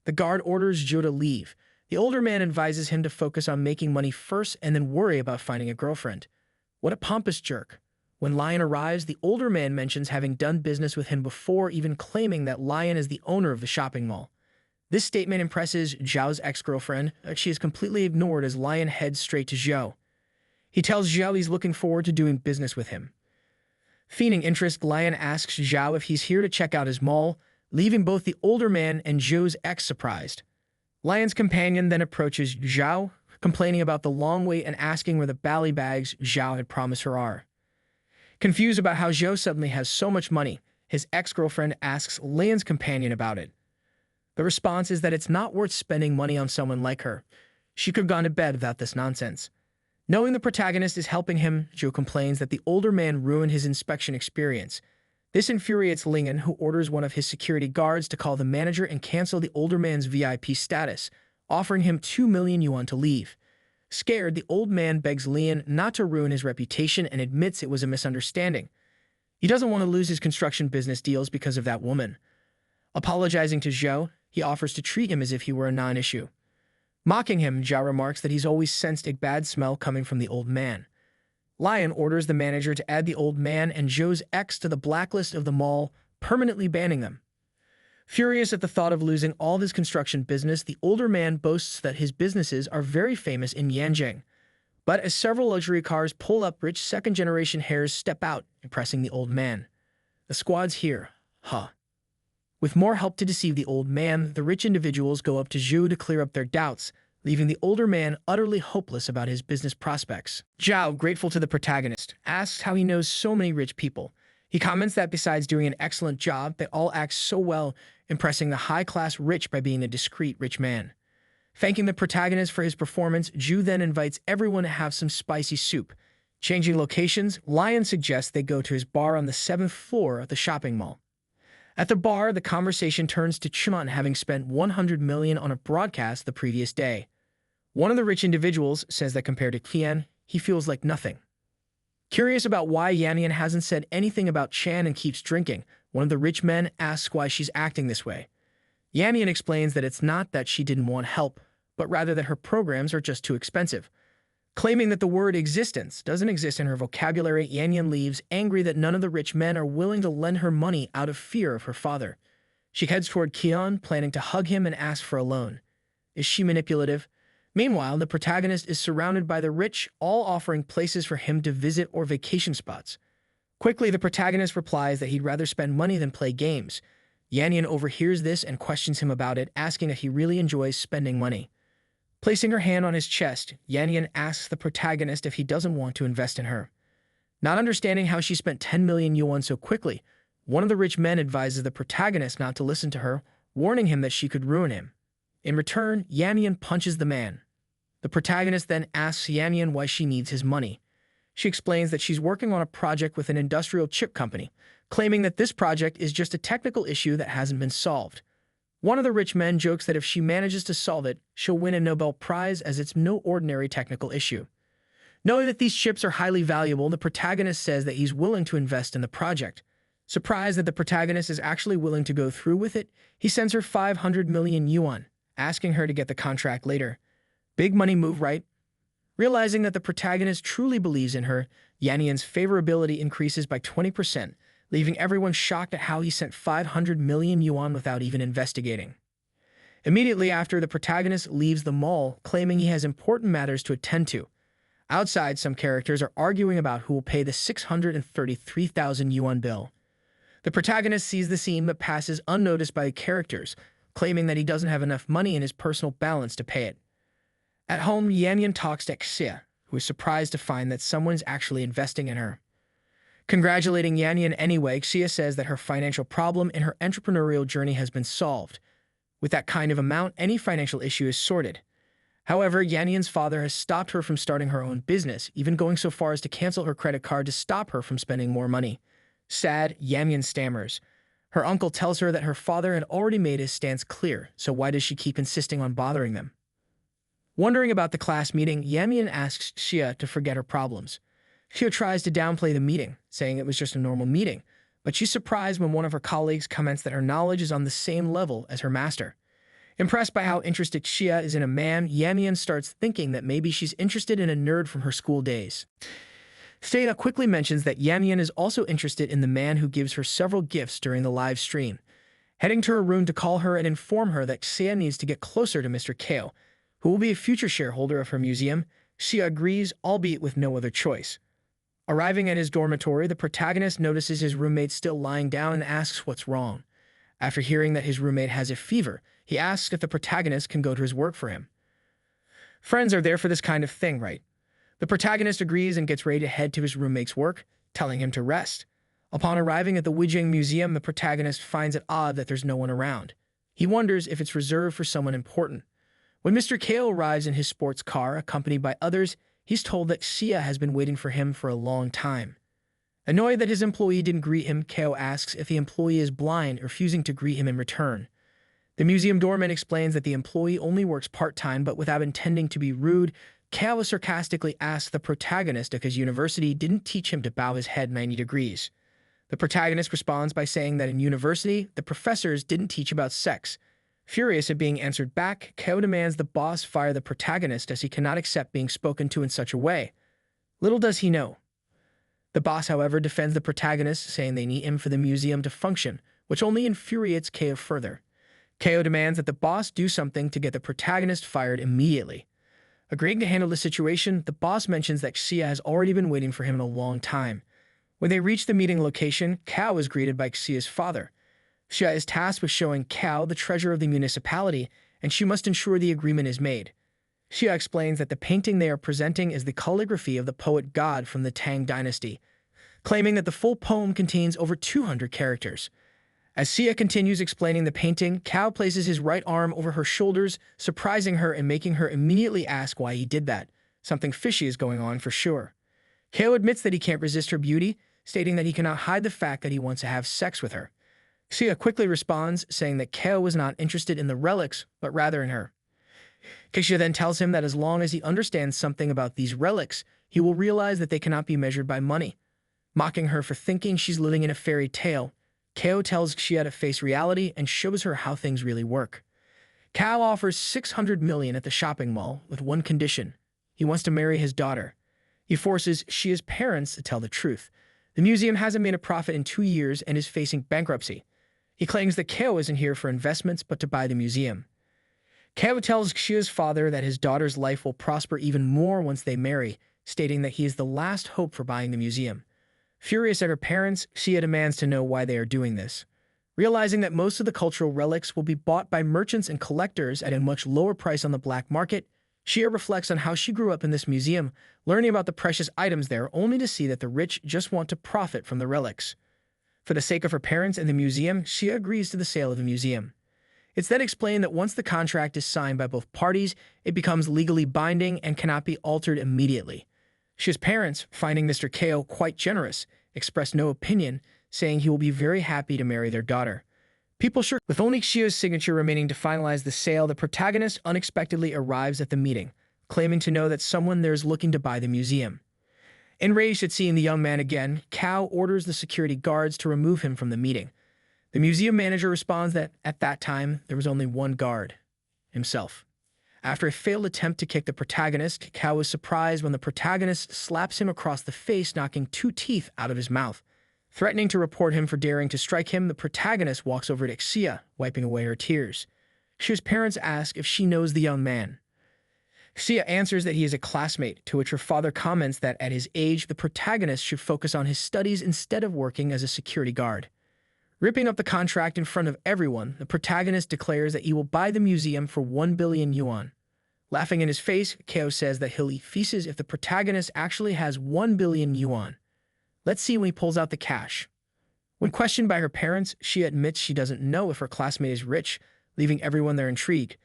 The guard orders Zhao to leave. The older man advises him to focus on making money first and then worry about finding a girlfriend. What a pompous jerk. When Lion arrives, the older man mentions having done business with him before, even claiming that Lion is the owner of the shopping mall. This statement impresses Zhao's ex-girlfriend, but she is completely ignored as Lion heads straight to Zhao. He tells Zhao he's looking forward to doing business with him. Feigning interest, Lion asks Zhao if he's here to check out his mall, leaving both the older man and Zhao's ex surprised. Lion's companion then approaches Zhao, complaining about the long wait and asking where the bally bags Zhao had promised her are. Confused about how Zhao suddenly has so much money, his ex-girlfriend asks Lion's companion about it. The response is that it's not worth spending money on someone like her. She could have gone to bed without this nonsense. Knowing the protagonist is helping him, Zhao complains that the older man ruined his inspection experience. This infuriates Lingen, who orders one of his security guards to call the manager and cancel the older man's VIP status, offering him 2 million yuan to leave. Scared, the old man begs Lian not to ruin his reputation and admits it was a misunderstanding. He doesn't want to lose his construction business deals because of that woman. Apologizing to Zhao, he offers to treat him as if he were a non-issue. Mocking him, Zhao remarks that he's always sensed a bad smell coming from the old man. Lion orders the manager to add the old man and Zhou's ex to the blacklist of the mall, permanently banning them. Furious at the thought of losing all of his construction business, the older man boasts that his businesses are very famous in Yanjiang. But as several luxury cars pull up, rich second-generation heirs step out, impressing the old man. The squad's here. Huh. With more help to deceive the old man, the rich individuals go up to Zhou to clear up their doubts, leaving the older man utterly hopeless about his business prospects. Zhao, grateful to the protagonist, asks how he knows so many rich people. He comments that besides doing an excellent job, they all act so well, impressing the high-class rich by being a discreet rich man. Thanking the protagonist for his performance, Zhu then invites everyone to have some spicy soup. Changing locations, Lion suggests they go to his bar on the 7th floor of the shopping mall. At the bar, the conversation turns to Chuan having spent 100 million on a broadcast the previous day. One of the rich individuals says that compared to Qian, he feels like nothing. Curious about why Yannian hasn't said anything about Chan and keeps drinking, one of the rich men asks why she's acting this way. Yannian explains that it's not that she didn't want help, but rather that her programs are just too expensive. Claiming that the word existence doesn't exist in her vocabulary, Yannian leaves, angry that none of the rich men are willing to lend her money out of fear of her father. She heads toward Qian, planning to hug him and ask for a loan. Is she manipulative? Meanwhile, the protagonist is surrounded by the rich, all offering places for him to visit or vacation spots. Quickly, the protagonist replies that he'd rather spend money than play games. Yannian overhears this and questions him about it, asking if he really enjoys spending money. Placing her hand on his chest, Yannian asks the protagonist if he doesn't want to invest in her. Not understanding how she spent 10 million yuan so quickly, one of the rich men advises the protagonist not to listen to her, warning him that she could ruin him. In return, Yannian punches the man. The protagonist then asks Yannian why she needs his money. She explains that she's working on a project with an industrial chip company, claiming that this project is just a technical issue that hasn't been solved. One of the rich men jokes that if she manages to solve it, she'll win a Nobel Prize as it's no ordinary technical issue. Knowing that these chips are highly valuable, the protagonist says that he's willing to invest in the project. Surprised that the protagonist is actually willing to go through with it, he sends her 500 million yuan, asking her to get the contract later. Big money move, right? Realizing that the protagonist truly believes in her, Yannian's favorability increases by 20%, leaving everyone shocked at how he sent 500 million yuan without even investigating. Immediately after, the protagonist leaves the mall, claiming he has important matters to attend to. Outside, some characters are arguing about who will pay the 633,000 yuan bill. The protagonist sees the scene but passes unnoticed by the characters, claiming that he doesn't have enough money in his personal balance to pay it. At home, Yanyan talks to Xia, who is surprised to find that someone's actually investing in her. Congratulating Yanyan anyway, Xia says that her financial problem in her entrepreneurial journey has been solved. With that kind of amount, any financial issue is sorted. However, Yanyan's father has stopped her from starting her own business, even going so far as to cancel her credit card to stop her from spending more money. Sad, Yanyan stammers. Her uncle tells her that her father had already made his stance clear, so why does she keep insisting on bothering them? Wondering about the class meeting, Yanyan asks Xia to forget her problems. Xia tries to downplay the meeting, saying it was just a normal meeting, but she's surprised when one of her colleagues comments that her knowledge is on the same level as her master. Impressed by how interested Xia is in a man, Yanyan starts thinking that maybe she's interested in a nerd from her school days. Xia quickly mentions that Yanyan is also interested in the man who gives her several gifts during the live stream. Heading to her room to call her and inform her that Xia needs to get closer to Mr. Kao, who will be a future shareholder of her museum, Xia agrees, albeit with no other choice. Arriving at his dormitory, the protagonist notices his roommate still lying down and asks what's wrong. After hearing that his roommate has a fever, he asks if the protagonist can go to his work for him. Friends are there for this kind of thing, right? The protagonist agrees and gets ready to head to his roommate's work, telling him to rest. Upon arriving at the Wijing Museum, the protagonist finds it odd that there's no one around. He wonders if it's reserved for someone important. When Mr. Kao arrives in his sports car, accompanied by others, he's told that Xia has been waiting for him for a long time. Annoyed that his employee didn't greet him, Kao asks if the employee is blind, refusing to greet him in return. The museum doorman explains that the employee only works part-time, but without intending to be rude, Kao sarcastically asks the protagonist if his university didn't teach him to bow his head 90 degrees. The protagonist responds by saying that in university, the professors didn't teach about sex. Furious at being answered back, Kao demands the boss fire the protagonist as he cannot accept being spoken to in such a way. Little does he know. The boss, however, defends the protagonist, saying they need him for the museum to function, which only infuriates Kao further. Kao demands that the boss do something to get the protagonist fired immediately. Agreeing to handle the situation, the boss mentions that Xia has already been waiting for him in a long time. When they reach the meeting location, Kao is greeted by Xia's father. Xia is tasked with showing Kao the treasure of the municipality, and she must ensure the agreement is made. Xia explains that the painting they are presenting is the calligraphy of the poet God from the Tang dynasty, claiming that the full poem contains over 200 characters. As Xia continues explaining the painting, Kao places his right arm over her shoulders, surprising her and making her immediately ask why he did that. Something fishy is going on for sure. Kao admits that he can't resist her beauty, stating that he cannot hide the fact that he wants to have sex with her. Xia quickly responds, saying that Kao was not interested in the relics, but rather in her. Xia then tells him that as long as he understands something about these relics, he will realize that they cannot be measured by money. Mocking her for thinking she's living in a fairy tale, Kao tells Xia to face reality and shows her how things really work. Kao offers 600 million at the shopping mall with one condition. He wants to marry his daughter. He forces Xia's parents to tell the truth. The museum hasn't made a profit in 2 years and is facing bankruptcy. He claims that Kao isn't here for investments but to buy the museum. Kao tells Xia's father that his daughter's life will prosper even more once they marry, stating that he is the last hope for buying the museum. Furious at her parents, Xia demands to know why they are doing this. Realizing that most of the cultural relics will be bought by merchants and collectors at a much lower price on the black market, Xia reflects on how she grew up in this museum, learning about the precious items there only to see that the rich just want to profit from the relics. For the sake of her parents and the museum, Xia agrees to the sale of the museum. It's then explained that once the contract is signed by both parties, it becomes legally binding and cannot be altered immediately. Xia's parents, finding Mr. Ko quite generous, expressed no opinion, saying he will be very happy to marry their daughter. People sure. With only Xia's signature remaining to finalize the sale, the protagonist unexpectedly arrives at the meeting, claiming to know that someone there is looking to buy the museum. Enraged at seeing the young man again, Cao orders the security guards to remove him from the meeting. The museum manager responds that, at that time, there was only one guard, himself. After a failed attempt to kick the protagonist, Cao is surprised when the protagonist slaps him across the face, knocking 2 teeth out of his mouth. Threatening to report him for daring to strike him, the protagonist walks over to Xia, wiping away her tears. Xia's parents ask if she knows the young man. Xia answers that he is a classmate, to which her father comments that at his age, the protagonist should focus on his studies instead of working as a security guard. Ripping up the contract in front of everyone, the protagonist declares that he will buy the museum for 1 billion yuan. Laughing in his face, Kao says that he'll eat feces if the protagonist actually has 1 billion yuan. Let's see when he pulls out the cash. When questioned by her parents, she admits she doesn't know if her classmate is rich, leaving everyone there intrigued.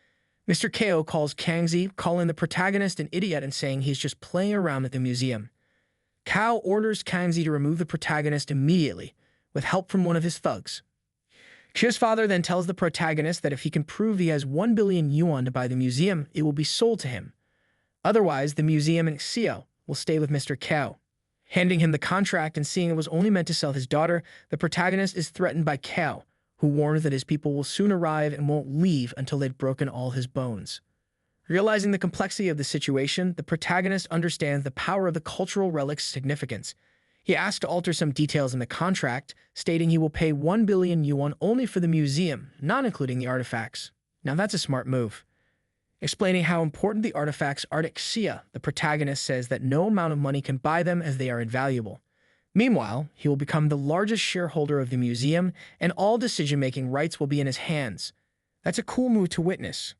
Mr. Ko calls Kangzi, calling the protagonist an idiot and saying he's just playing around at the museum. Kao orders Kangzi to remove the protagonist immediately, with help from one of his thugs. Xia's father then tells the protagonist that if he can prove he has 1 billion yuan to buy the museum, it will be sold to him. Otherwise, the museum and Xia will stay with Mr. Kao. Handing him the contract and seeing it was only meant to sell his daughter, the protagonist is threatened by Kao, who warns that his people will soon arrive and won't leave until they've broken all his bones. Realizing the complexity of the situation, the protagonist understands the power of the cultural relic's significance. He asks to alter some details in the contract, stating he will pay 1 billion yuan only for the museum, not including the artifacts. Now that's a smart move. Explaining how important the artifacts are to Xia, the protagonist says that no amount of money can buy them as they are invaluable. Meanwhile, he will become the largest shareholder of the museum, and all decision-making rights will be in his hands. That's a cool move to witness.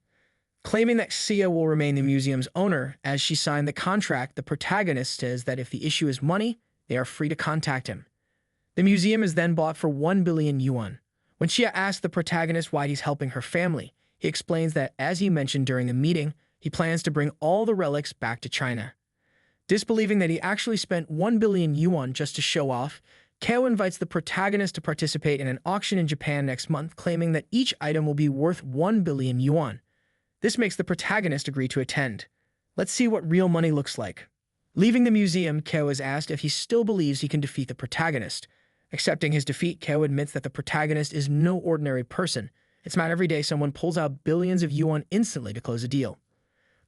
Claiming that Xia will remain the museum's owner, as she signed the contract, the protagonist says that if the issue is money, they are free to contact him. The museum is then bought for 1 billion yuan. When Xia asks the protagonist why he's helping her family, he explains that, as he mentioned during the meeting, he plans to bring all the relics back to China. Disbelieving that he actually spent 1 billion yuan just to show off, Kao invites the protagonist to participate in an auction in Japan next month, claiming that each item will be worth 1 billion yuan. This makes the protagonist agree to attend. Let's see what real money looks like. Leaving the museum, Kao is asked if he still believes he can defeat the protagonist. Accepting his defeat, Kao admits that the protagonist is no ordinary person. It's not every day someone pulls out billions of yuan instantly to close a deal.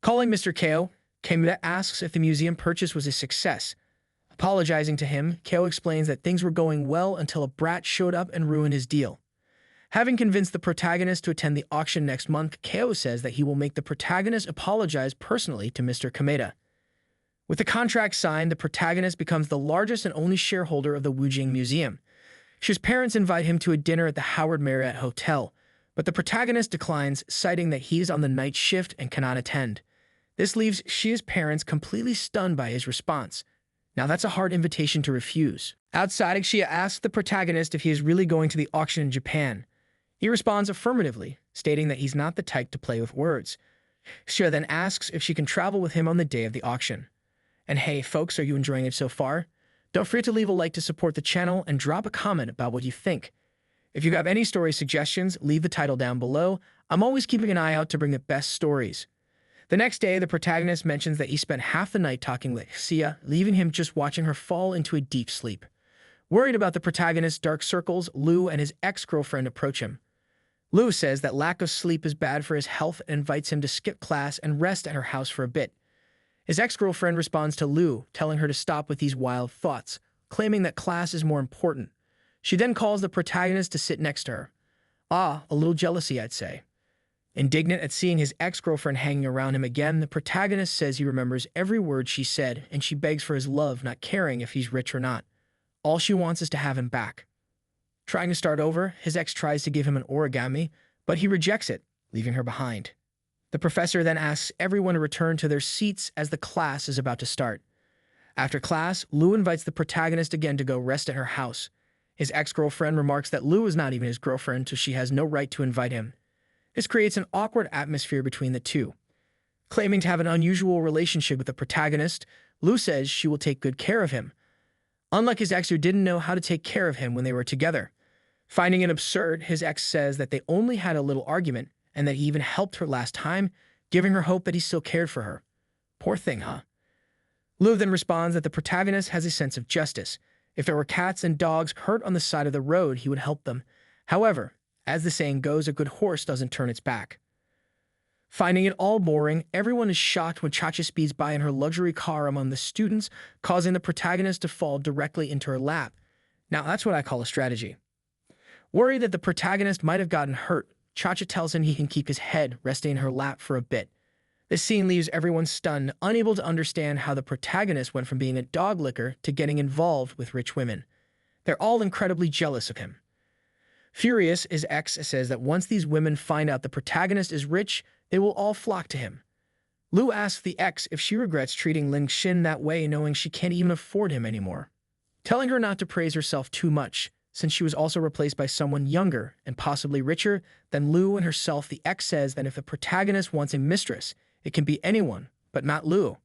Calling Mr. Kao, Kameda asks if the museum purchase was a success. Apologizing to him, Kao explains that things were going well until a brat showed up and ruined his deal. Having convinced the protagonist to attend the auction next month, Kao says that he will make the protagonist apologize personally to Mr. Kameda. With the contract signed, the protagonist becomes the largest and only shareholder of the Wujing Museum. Xia's parents invite him to a dinner at the Howard Marriott Hotel, but the protagonist declines, citing that he is on the night shift and cannot attend. This leaves Xia's parents completely stunned by his response. Now that's a hard invitation to refuse. Outside, Xia asks the protagonist if he is really going to the auction in Japan. He responds affirmatively, stating that he's not the type to play with words. Xia then asks if she can travel with him on the day of the auction. And hey folks, are you enjoying it so far? Don't forget to leave a like to support the channel and drop a comment about what you think. If you have any story suggestions, leave the title down below. I'm always keeping an eye out to bring the best stories. The next day, the protagonist mentions that he spent half the night talking with Xia, leaving him just watching her fall into a deep sleep. Worried about the protagonist's dark circles, Lu and his ex-girlfriend approach him. Lu says that lack of sleep is bad for his health and invites him to skip class and rest at her house for a bit. His ex-girlfriend responds to Lu, telling her to stop with these wild thoughts, claiming that class is more important. She then calls the protagonist to sit next to her. A little jealousy, I'd say. Indignant at seeing his ex-girlfriend hanging around him again, the protagonist says he remembers every word she said, and she begs for his love, not caring if he's rich or not. All she wants is to have him back. Trying to start over, his ex tries to give him an origami, but he rejects it, leaving her behind. The professor then asks everyone to return to their seats as the class is about to start. After class, Lu invites the protagonist again to go rest at her house. His ex-girlfriend remarks that Lu is not even his girlfriend, so she has no right to invite him. This creates an awkward atmosphere between the two. Claiming to have an unusual relationship with the protagonist, Lu says she will take good care of him, unlike his ex who didn't know how to take care of him when they were together. Finding it absurd, his ex says that they only had a little argument and that he even helped her last time, giving her hope that he still cared for her. Poor thing, huh? Lu then responds that the protagonist has a sense of justice. If there were cats and dogs hurt on the side of the road, he would help them. However, as the saying goes, a good horse doesn't turn its back. Finding it all boring, everyone is shocked when Chacha speeds by in her luxury car among the students, causing the protagonist to fall directly into her lap. Now, that's what I call a strategy. Worried that the protagonist might have gotten hurt, Chacha tells him he can keep his head resting in her lap for a bit. This scene leaves everyone stunned, unable to understand how the protagonist went from being a dog licker to getting involved with rich women. They're all incredibly jealous of him. Furious, his ex says that once these women find out the protagonist is rich, they will all flock to him. Lu asks the ex if she regrets treating Ling Xin that way, knowing she can't even afford him anymore, telling her not to praise herself too much, since she was also replaced by someone younger and possibly richer than Lu and herself. The ex says that if the protagonist wants a mistress, it can be anyone, but not Lu.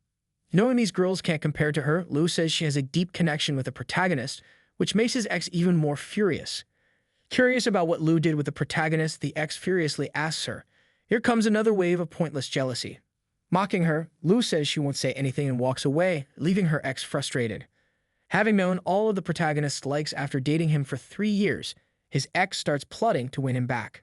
Knowing these girls can't compare to her, Lu says she has a deep connection with the protagonist, which makes his ex even more furious. Curious about what Lu did with the protagonist, the ex furiously asks her. Here comes another wave of pointless jealousy. Mocking her, Lu says she won't say anything and walks away, leaving her ex frustrated. Having known all of the protagonist's likes after dating him for 3 years, his ex starts plotting to win him back.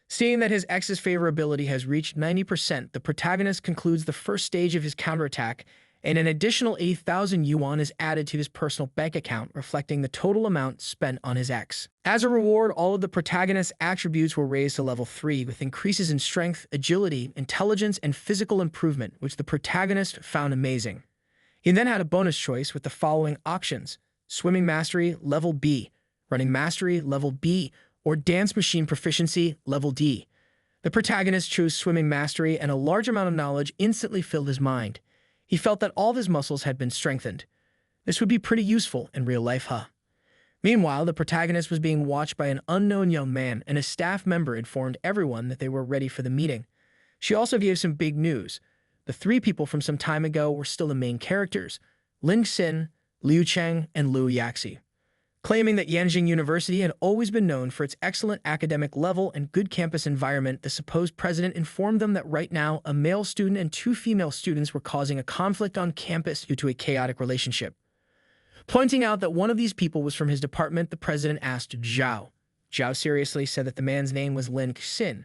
Seeing that his ex's favorability has reached 90%, the protagonist concludes the first stage of his counterattack, and an additional 8,000 yuan is added to his personal bank account, reflecting the total amount spent on his ex. As a reward, all of the protagonist's attributes were raised to level 3, with increases in strength, agility, intelligence, and physical improvement, which the protagonist found amazing. He then had a bonus choice with the following options: Swimming Mastery, Level B, Running Mastery, Level B, or Dance Machine Proficiency, Level D. The protagonist chose Swimming Mastery, and a large amount of knowledge instantly filled his mind. He felt that all of his muscles had been strengthened. This would be pretty useful in real life, huh? Meanwhile, the protagonist was being watched by an unknown young man, and a staff member informed everyone that they were ready for the meeting. She also gave some big news. The 3 people from some time ago were still the main characters: Ling Xin, Liu Cheng, and Liu Yaxi. Claiming that Yanjing University had always been known for its excellent academic level and good campus environment, the supposed president informed them that right now a male student and 2 female students were causing a conflict on campus due to a chaotic relationship. Pointing out that one of these people was from his department, the president asked Zhao. Zhao seriously said that the man's name was Ling Xin,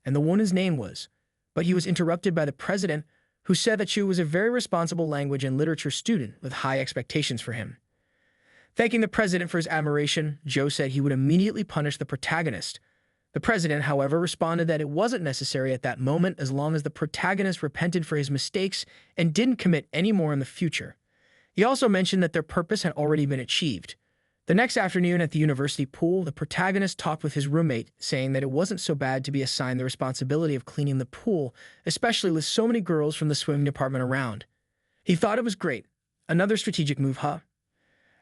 and the woman's name was, but he was interrupted by the president, who said that she was a very responsible language and literature student with high expectations for him. Thanking the president for his admiration, Zhou said he would immediately punish the protagonist. The president, however, responded that it wasn't necessary at that moment as long as the protagonist repented for his mistakes and didn't commit any more in the future. He also mentioned that their purpose had already been achieved. The next afternoon at the university pool, the protagonist talked with his roommate, saying that it wasn't so bad to be assigned the responsibility of cleaning the pool, especially with so many girls from the swimming department around. He thought it was great. Another strategic move, huh?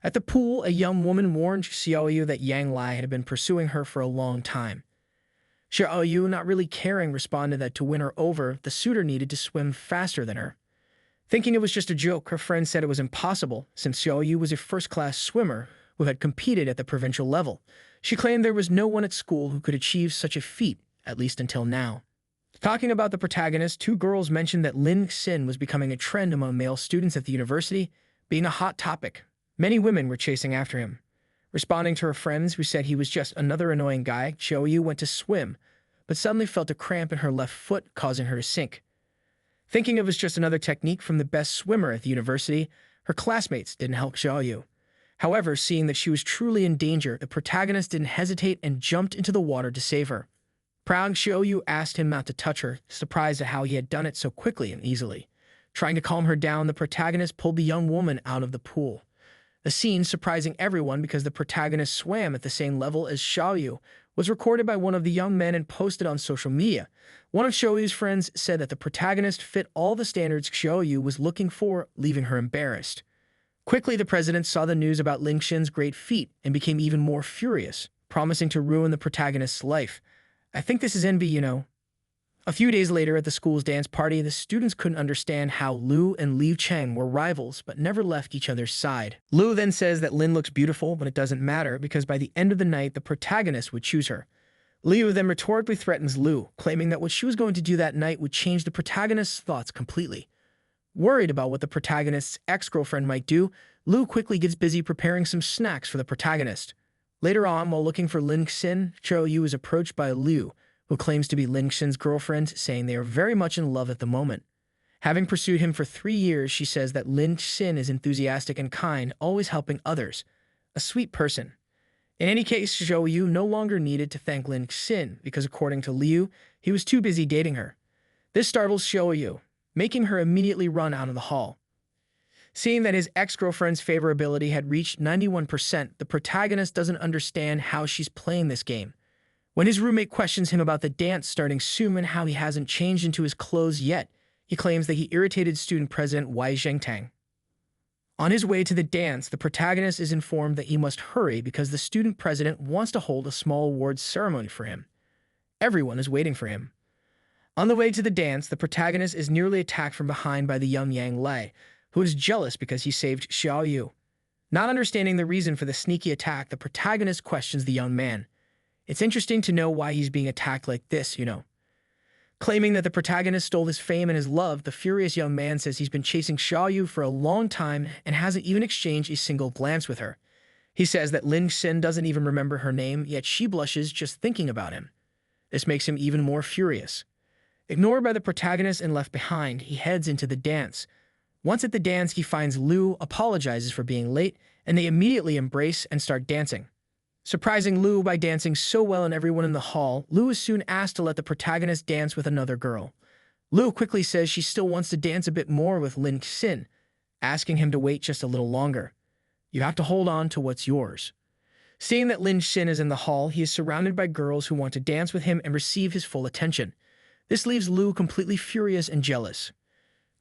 At the pool, a young woman warned Xiaoyu that Yang Lai had been pursuing her for a long time. Xiaoyu, not really caring, responded that to win her over, the suitor needed to swim faster than her. Thinking it was just a joke, her friend said it was impossible, since Xiaoyu was a first-class swimmer who had competed at the provincial level. She claimed there was no one at school who could achieve such a feat, at least until now. Talking about the protagonist, 2 girls mentioned that Lin Xin was becoming a trend among male students at the university, being a hot topic. Many women were chasing after him. Responding to her friends who said he was just another annoying guy, Xiaoyu went to swim, but suddenly felt a cramp in her left foot, causing her to sink. Thinking it was just another technique from the best swimmer at the university, her classmates didn't help Xiaoyu. However, seeing that she was truly in danger, the protagonist didn't hesitate and jumped into the water to save her. Proud, Xiaoyu asked him not to touch her, surprised at how he had done it so quickly and easily. Trying to calm her down, the protagonist pulled the young woman out of the pool. The scene, surprising everyone because the protagonist swam at the same level as Xiaoyu, was recorded by one of the young men and posted on social media. One of Xiaoyu's friends said that the protagonist fit all the standards Xiaoyu was looking for, leaving her embarrassed. Quickly, the president saw the news about Ling Xin's great feat and became even more furious, promising to ruin the protagonist's life. I think this is envy, you know. A few days later at the school's dance party, the students couldn't understand how Liu and Liu Cheng were rivals but never left each other's side. Liu then says that Lin looks beautiful, but it doesn't matter because by the end of the night, the protagonist would choose her. Liu then rhetorically threatens Liu, claiming that what she was going to do that night would change the protagonist's thoughts completely. Worried about what the protagonist's ex-girlfriend might do, Liu quickly gets busy preparing some snacks for the protagonist. Later on, while looking for Lin Xin, Xiao Yu is approached by Liu, who claims to be Lin Xin's girlfriend, saying they are very much in love at the moment. Having pursued him for 3 years, she says that Lin Xin is enthusiastic and kind, always helping others. A sweet person. In any case, Xiao Yu no longer needed to thank Lin Xin because according to Liu, he was too busy dating her. This startles Xiao Yu, making her immediately run out of the hall. Seeing that his ex-girlfriend's favorability had reached 91%, the protagonist doesn't understand how she's playing this game. When his roommate questions him about the dance starting soon and how he hasn't changed into his clothes yet, he claims that he irritated student president Wei Zhengtang. On his way to the dance, the protagonist is informed that he must hurry because the student president wants to hold a small awards ceremony for him. Everyone is waiting for him. On the way to the dance, the protagonist is nearly attacked from behind by the young Yang Lei, who is jealous because he saved Xiao Yu. Not understanding the reason for the sneaky attack, the protagonist questions the young man. It's interesting to know why he's being attacked like this, you know. Claiming that the protagonist stole his fame and his love, the furious young man says he's been chasing Xiao Yu for a long time and hasn't even exchanged a single glance with her. He says that Lin Xin doesn't even remember her name, yet she blushes just thinking about him. This makes him even more furious. Ignored by the protagonist and left behind, he heads into the dance. Once at the dance, he finds Liu, apologizes for being late, and they immediately embrace and start dancing. Surprising Liu by dancing so well and everyone in the hall, Liu is soon asked to let the protagonist dance with another girl. Liu quickly says she still wants to dance a bit more with Lin Xin, asking him to wait just a little longer. You have to hold on to what's yours. Seeing that Lin Xin is in the hall, he is surrounded by girls who want to dance with him and receive his full attention. This leaves Liu completely furious and jealous.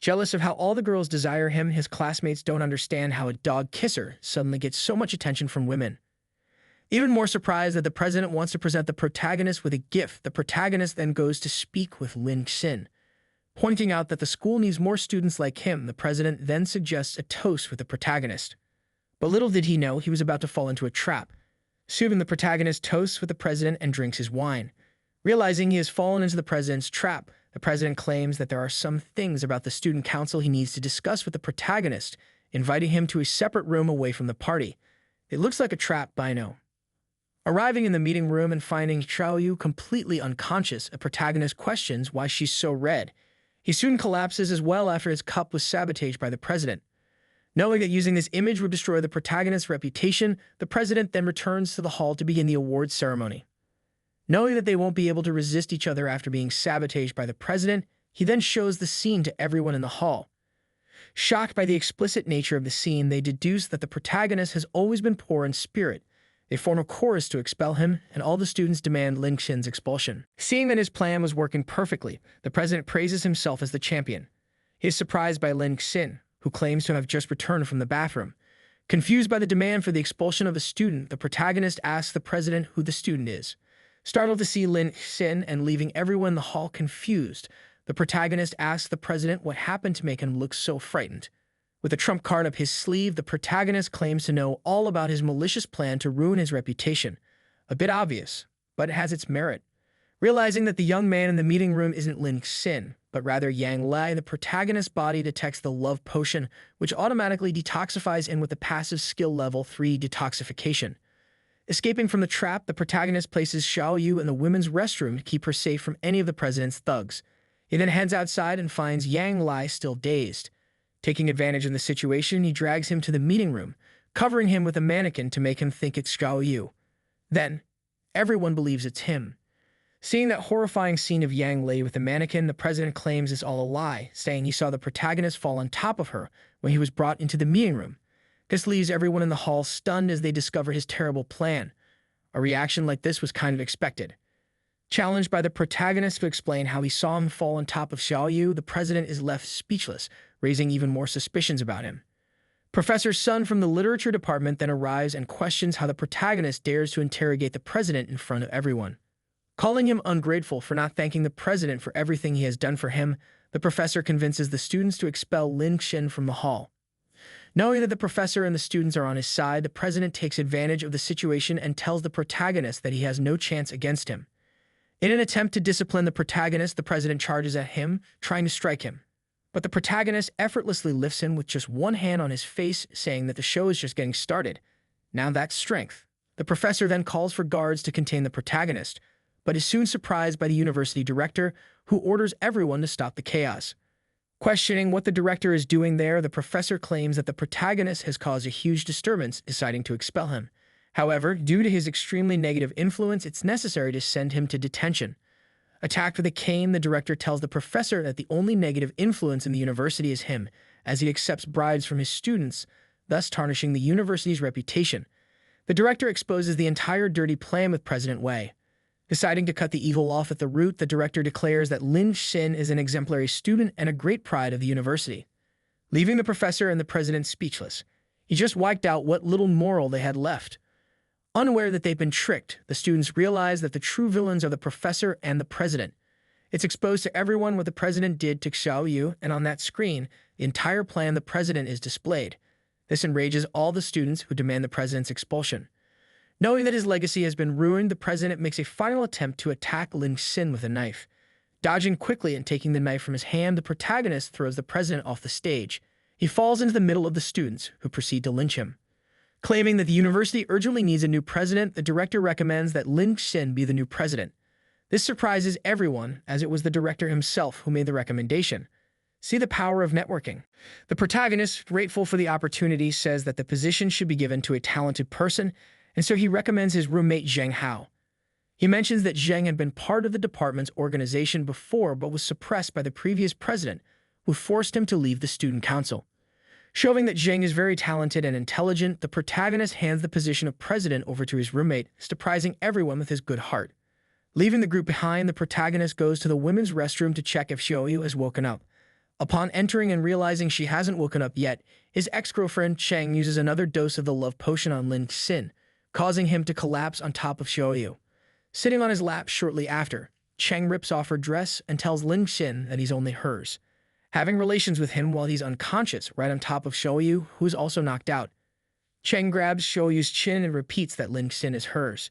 Jealous of how all the girls desire him, his classmates don't understand how a dog kisser suddenly gets so much attention from women. Even more surprised that the president wants to present the protagonist with a gift, the protagonist then goes to speak with Lin Xin. Pointing out that the school needs more students like him, the president then suggests a toast with the protagonist. But little did he know he was about to fall into a trap. Soon the protagonist toasts with the president and drinks his wine. Realizing he has fallen into the president's trap, the president claims that there are some things about the student council he needs to discuss with the protagonist, inviting him to a separate room away from the party. It looks like a trap by now. Arriving in the meeting room and finding Xiao Yu completely unconscious, a protagonist questions why she's so red. He soon collapses as well after his cup was sabotaged by the president. Knowing that using this image would destroy the protagonist's reputation, the president then returns to the hall to begin the awards ceremony. Knowing that they won't be able to resist each other after being sabotaged by the president, he then shows the scene to everyone in the hall. Shocked by the explicit nature of the scene, they deduce that the protagonist has always been poor in spirit. They form a chorus to expel him, and all the students demand Lin Xin's expulsion. Seeing that his plan was working perfectly, the president praises himself as the champion. He is surprised by Lin Xin, who claims to have just returned from the bathroom. Confused by the demand for the expulsion of a student, the protagonist asks the president who the student is. Startled to see Lin Xin and leaving everyone in the hall confused, the protagonist asks the president what happened to make him look so frightened. With a trump card up his sleeve, the protagonist claims to know all about his malicious plan to ruin his reputation. A bit obvious, but it has its merit. Realizing that the young man in the meeting room isn't Lin Xin, but rather Yang Lai, the protagonist's body detects the love potion, which automatically detoxifies in with the passive skill level 3 detoxification. Escaping from the trap, the protagonist places Xiao Yu in the women's restroom to keep her safe from any of the president's thugs. He then heads outside and finds Yang Lai still dazed. Taking advantage of the situation, he drags him to the meeting room, covering him with a mannequin to make him think it's Xiao Yu. Then, everyone believes it's him. Seeing that horrifying scene of Yang Lei with the mannequin, the president claims it's all a lie, saying he saw the protagonist fall on top of her when he was brought into the meeting room. This leaves everyone in the hall stunned as they discover his terrible plan. A reaction like this was kind of expected. Challenged by the protagonist to explain how he saw him fall on top of Xiao Yu, the president is left speechless, raising even more suspicions about him. Professor Sun from the literature department then arrives and questions how the protagonist dares to interrogate the president in front of everyone. Calling him ungrateful for not thanking the president for everything he has done for him, the professor convinces the students to expel Lin Xin from the hall. Knowing that the professor and the students are on his side, the president takes advantage of the situation and tells the protagonist that he has no chance against him. In an attempt to discipline the protagonist, the president charges at him, trying to strike him. But the protagonist effortlessly lifts him with just one hand on his face, saying that the show is just getting started. Now that's strength. The professor then calls for guards to contain the protagonist, but is soon surprised by the university director, who orders everyone to stop the chaos. Questioning what the director is doing there, the professor claims that the protagonist has caused a huge disturbance, deciding to expel him. However, due to his extremely negative influence, it's necessary to send him to detention. Attacked with a cane, the director tells the professor that the only negative influence in the university is him, as he accepts bribes from his students, thus tarnishing the university's reputation. The director exposes the entire dirty plan with President Wei. Deciding to cut the evil off at the root, the director declares that Lin Xin is an exemplary student and a great pride of the university, leaving the professor and the president speechless. He just wiped out what little moral they had left. Unaware that they've been tricked, the students realize that the true villains are the professor and the president. It's exposed to everyone what the president did to Xiao Yu, and on that screen, the entire plan of the president is displayed. This enrages all the students who demand the president's expulsion. Knowing that his legacy has been ruined, the president makes a final attempt to attack Lin Xin with a knife. Dodging quickly and taking the knife from his hand, the protagonist throws the president off the stage. He falls into the middle of the students, who proceed to lynch him. Claiming that the university urgently needs a new president, the director recommends that Lin Xin be the new president. This surprises everyone, as it was the director himself who made the recommendation. See the power of networking. The protagonist, grateful for the opportunity, says that the position should be given to a talented person, and so he recommends his roommate Zheng Hao. He mentions that Zheng had been part of the department's organization before but was suppressed by the previous president, who forced him to leave the student council. Showing that Zheng is very talented and intelligent, the protagonist hands the position of president over to his roommate, surprising everyone with his good heart. Leaving the group behind, the protagonist goes to the women's restroom to check if Xiaoyu has woken up. Upon entering and realizing she hasn't woken up yet, his ex-girlfriend Cheng uses another dose of the love potion on Lin Xin, causing him to collapse on top of Xiaoyu. Sitting on his lap shortly after, Cheng rips off her dress and tells Lin Xin that he's only hers, having relations with him while he's unconscious right on top of Xiaoyu, who is also knocked out. Cheng grabs Xiaoyu's chin and repeats that Lin Xin is hers.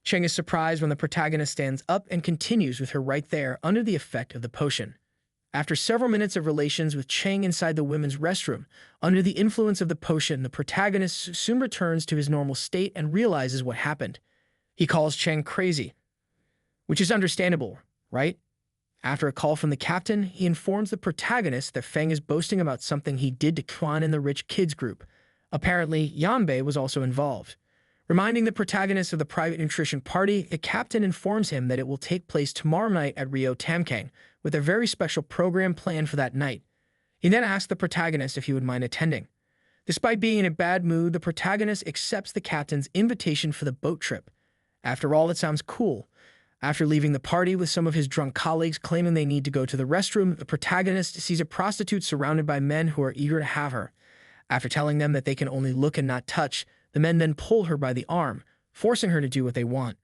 Cheng is surprised when the protagonist stands up and continues with her right there under the effect of the potion. After several minutes of relations with Cheng inside the women's restroom, under the influence of the potion, the protagonist soon returns to his normal state and realizes what happened. He calls Cheng crazy, which is understandable, right? After a call from the captain, he informs the protagonist that Feng is boasting about something he did to Quan in the rich kids group. Apparently, Yanbei was also involved. Reminding the protagonist of the private nutrition party, the captain informs him that it will take place tomorrow night at Rio Tamkang, with a very special program planned for that night. He then asks the protagonist if he would mind attending. Despite being in a bad mood, the protagonist accepts the captain's invitation for the boat trip. After all, it sounds cool. After leaving the party with some of his drunk colleagues claiming they need to go to the restroom, the protagonist sees a prostitute surrounded by men who are eager to have her. After telling them that they can only look and not touch, the men then pull her by the arm, forcing her to do what they want.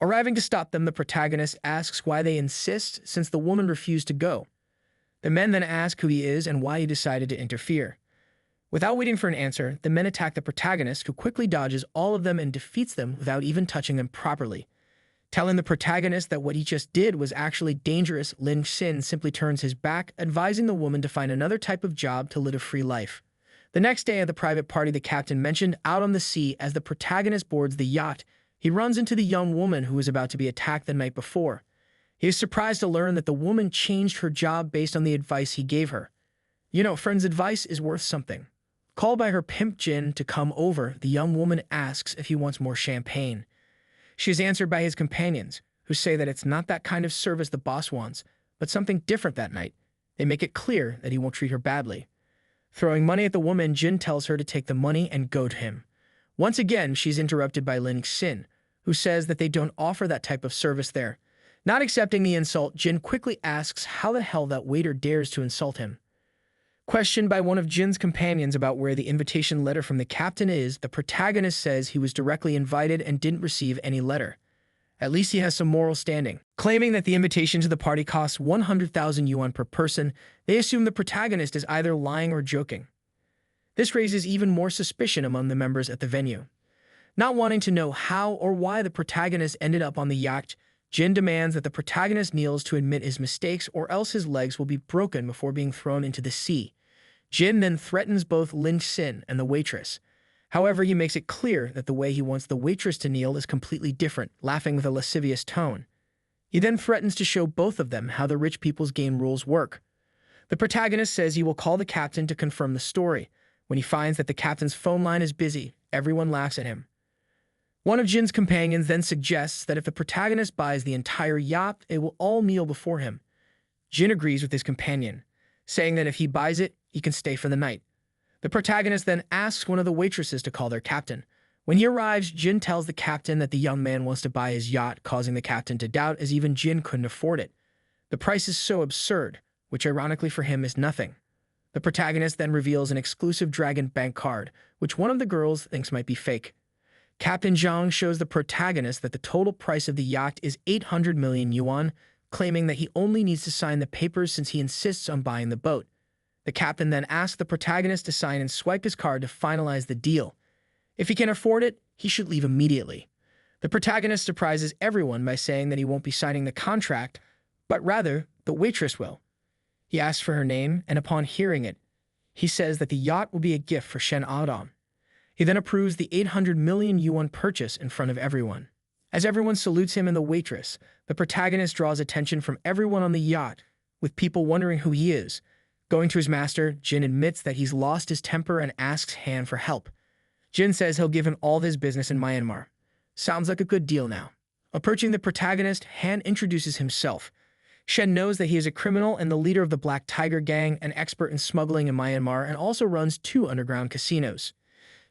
Arriving to stop them, the protagonist asks why they insist, since the woman refused to go. The men then ask who he is and why he decided to interfere. Without waiting for an answer, the men attack the protagonist, who quickly dodges all of them and defeats them without even touching them properly. Telling the protagonist that what he just did was actually dangerous, Lin Xin simply turns his back, advising the woman to find another type of job to live a free life. The next day at the private party the captain mentioned, out on the sea, as the protagonist boards the yacht, he runs into the young woman who was about to be attacked the night before. He is surprised to learn that the woman changed her job based on the advice he gave her. You know, friend's advice is worth something. Called by her pimp Jin to come over, the young woman asks if he wants more champagne. She is answered by his companions, who say that it's not that kind of service the boss wants, but something different that night. They make it clear that he won't treat her badly. Throwing money at the woman, Jin tells her to take the money and go to him. Once again, she's interrupted by Lin Xin, who says that they don't offer that type of service there. Not accepting the insult, Jin quickly asks how the hell that waiter dares to insult him. Questioned by one of Jin's companions about where the invitation letter from the captain is, the protagonist says he was directly invited and didn't receive any letter. At least he has some moral standing. Claiming that the invitation to the party costs 100,000 yuan per person, they assume the protagonist is either lying or joking. This raises even more suspicion among the members at the venue. Not wanting to know how or why the protagonist ended up on the yacht, Jin demands that the protagonist kneels to admit his mistakes or else his legs will be broken before being thrown into the sea. Jin then threatens both Lin Xin and the waitress. However, he makes it clear that the way he wants the waitress to kneel is completely different, laughing with a lascivious tone. He then threatens to show both of them how the rich people's game rules work. The protagonist says he will call the captain to confirm the story. When he finds that the captain's phone line is busy, everyone laughs at him. One of Jin's companions then suggests that if the protagonist buys the entire yacht, it will all kneel before him. Jin agrees with his companion, saying that if he buys it, he can stay for the night. The protagonist then asks one of the waitresses to call their captain. When he arrives, Jin tells the captain that the young man wants to buy his yacht, causing the captain to doubt as even Jin couldn't afford it. The price is so absurd, which ironically for him is nothing. The protagonist then reveals an exclusive Dragon Bank card, which one of the girls thinks might be fake. Captain Zhang shows the protagonist that the total price of the yacht is 800 million yuan, claiming that he only needs to sign the papers since he insists on buying the boat. The captain then asks the protagonist to sign and swipe his card to finalize the deal. If he can afford it, he should leave immediately. The protagonist surprises everyone by saying that he won't be signing the contract, but rather, the waitress will. He asks for her name, and upon hearing it, he says that the yacht will be a gift for Shen Adam. He then approves the 800 million yuan purchase in front of everyone. As everyone salutes him and the waitress, the protagonist draws attention from everyone on the yacht, with people wondering who he is. Going to his master, Jin admits that he's lost his temper and asks Han for help. Jin says he'll give him all of his business in Myanmar. Sounds like a good deal now. Approaching the protagonist, Han introduces himself. Shen knows that he is a criminal and the leader of the Black Tiger Gang, an expert in smuggling in Myanmar, and also runs 2 underground casinos.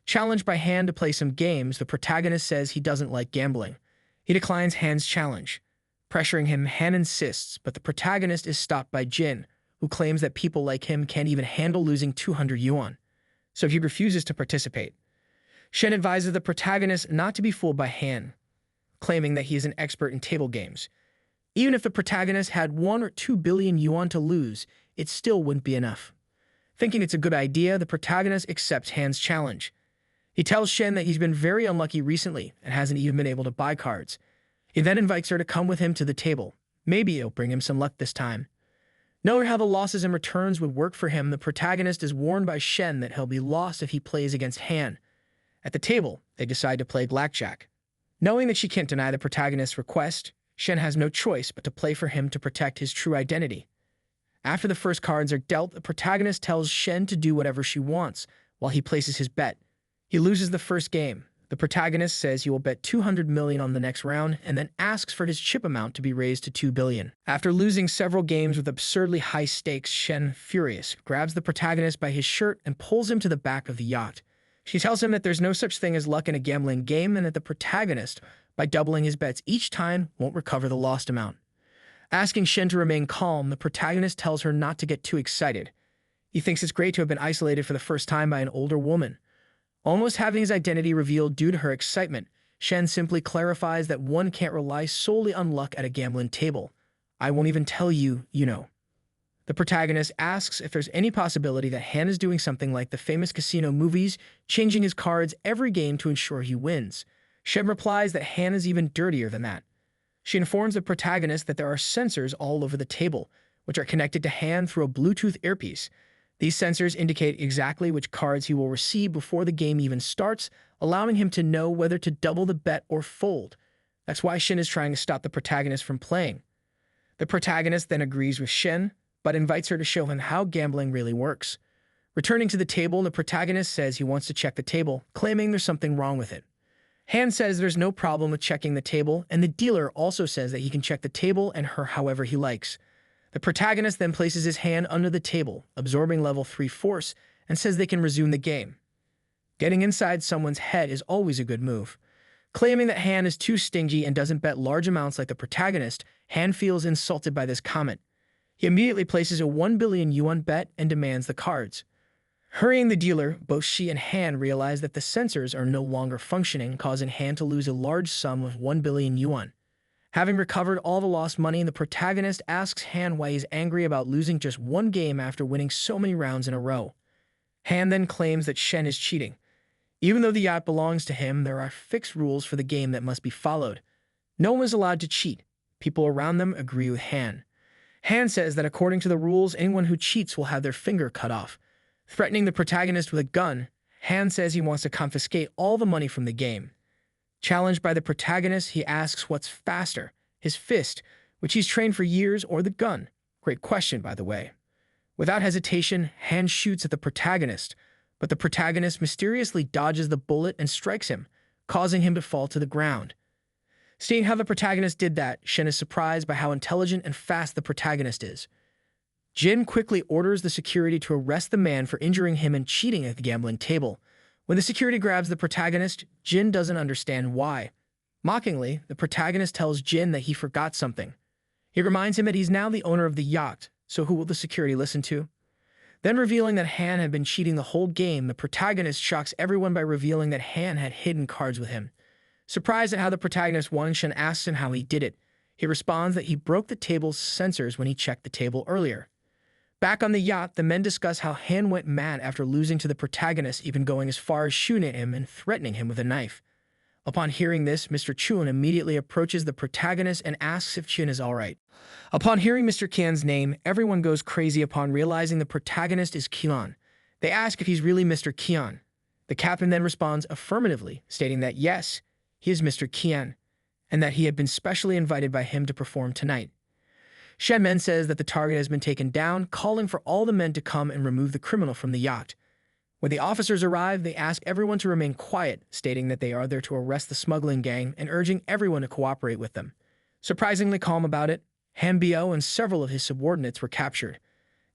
Challenged by Han to play some games, the protagonist says he doesn't like gambling. He declines Han's challenge. Pressuring him, Han insists, but the protagonist is stopped by Jin, who claims that people like him can't even handle losing 200 yuan. So he refuses to participate. Shen advises the protagonist not to be fooled by Han, claiming that he is an expert in table games. Even if the protagonist had 1 or 2 billion yuan to lose, it still wouldn't be enough. Thinking it's a good idea, the protagonist accepts Han's challenge. He tells Shen that he's been very unlucky recently and hasn't even been able to buy cards. He then invites her to come with him to the table. Maybe it'll bring him some luck this time. Knowing how the losses and returns would work for him, the protagonist is warned by Shen that he'll be lost if he plays against Han. At the table, they decide to play blackjack. Knowing that she can't deny the protagonist's request, Shen has no choice but to play for him to protect his true identity. After the first cards are dealt, the protagonist tells Shen to do whatever she wants while he places his bet. He loses the first game. The protagonist says he will bet 200 million on the next round and then asks for his chip amount to be raised to 2 billion. After losing several games with absurdly high stakes, Shen, furious, grabs the protagonist by his shirt and pulls him to the back of the yacht. She tells him that there's no such thing as luck in a gambling game and that the protagonist, by doubling his bets each time, won't recover the lost amount. Asking Shen to remain calm, the protagonist tells her not to get too excited. He thinks it's great to have been isolated for the first time by an older woman. Almost having his identity revealed due to her excitement, Shen simply clarifies that one can't rely solely on luck at a gambling table. I won't even tell you, you know. The protagonist asks if there's any possibility that Han is doing something like the famous casino movies, changing his cards every game to ensure he wins. Shen replies that Han is even dirtier than that. She informs the protagonist that there are sensors all over the table, which are connected to Han through a Bluetooth earpiece. These sensors indicate exactly which cards he will receive before the game even starts, allowing him to know whether to double the bet or fold. That's why Shen is trying to stop the protagonist from playing. The protagonist then agrees with Shen, but invites her to show him how gambling really works. Returning to the table, the protagonist says he wants to check the table, claiming there's something wrong with it. Han says there's no problem with checking the table, and the dealer also says that he can check the table and her however he likes. The protagonist then places his hand under the table, absorbing level 3 force, and says they can resume the game. Getting inside someone's head is always a good move. Claiming that Han is too stingy and doesn't bet large amounts like the protagonist, Han feels insulted by this comment. He immediately places a 1 billion yuan bet and demands the cards. Hurrying the dealer, both she and Han realize that the sensors are no longer functioning, causing Han to lose a large sum of 1 billion yuan. Having recovered all the lost money, the protagonist asks Han why he's angry about losing just one game after winning so many rounds in a row. Han then claims that Shen is cheating. Even though the yacht belongs to him, there are fixed rules for the game that must be followed. No one is allowed to cheat. People around them agree with Han. Han says that according to the rules, anyone who cheats will have their finger cut off. Threatening the protagonist with a gun, Han says he wants to confiscate all the money from the game. Challenged by the protagonist, he asks what's faster, his fist, which he's trained for years, or the gun. Great question, by the way. Without hesitation, Han shoots at the protagonist, but the protagonist mysteriously dodges the bullet and strikes him, causing him to fall to the ground. Seeing how the protagonist did that, Shen is surprised by how intelligent and fast the protagonist is. Jin quickly orders the security to arrest the man for injuring him and cheating at the gambling table. When the security grabs the protagonist, Jin doesn't understand why. Mockingly, the protagonist tells Jin that he forgot something. He reminds him that he's now the owner of the yacht, so who will the security listen to? Then revealing that Han had been cheating the whole game, the protagonist shocks everyone by revealing that Han had hidden cards with him. Surprised at how the protagonist won, Shen asks him how he did it. He responds that he broke the table's sensors when he checked the table earlier. Back on the yacht, the men discuss how Han went mad after losing to the protagonist, even going as far as shooting at him and threatening him with a knife. Upon hearing this, Mr. Chun immediately approaches the protagonist and asks if Chin is alright. Upon hearing Mr. Kian's name, everyone goes crazy upon realizing the protagonist is Kian. They ask if he's really Mr. Kian. The captain then responds affirmatively, stating that yes, he is Mr. Kian, and that he had been specially invited by him to perform tonight. Shen Men says that the target has been taken down, calling for all the men to come and remove the criminal from the yacht. When the officers arrive, they ask everyone to remain quiet, stating that they are there to arrest the smuggling gang and urging everyone to cooperate with them. Surprisingly calm about it, Han Bio and several of his subordinates were captured.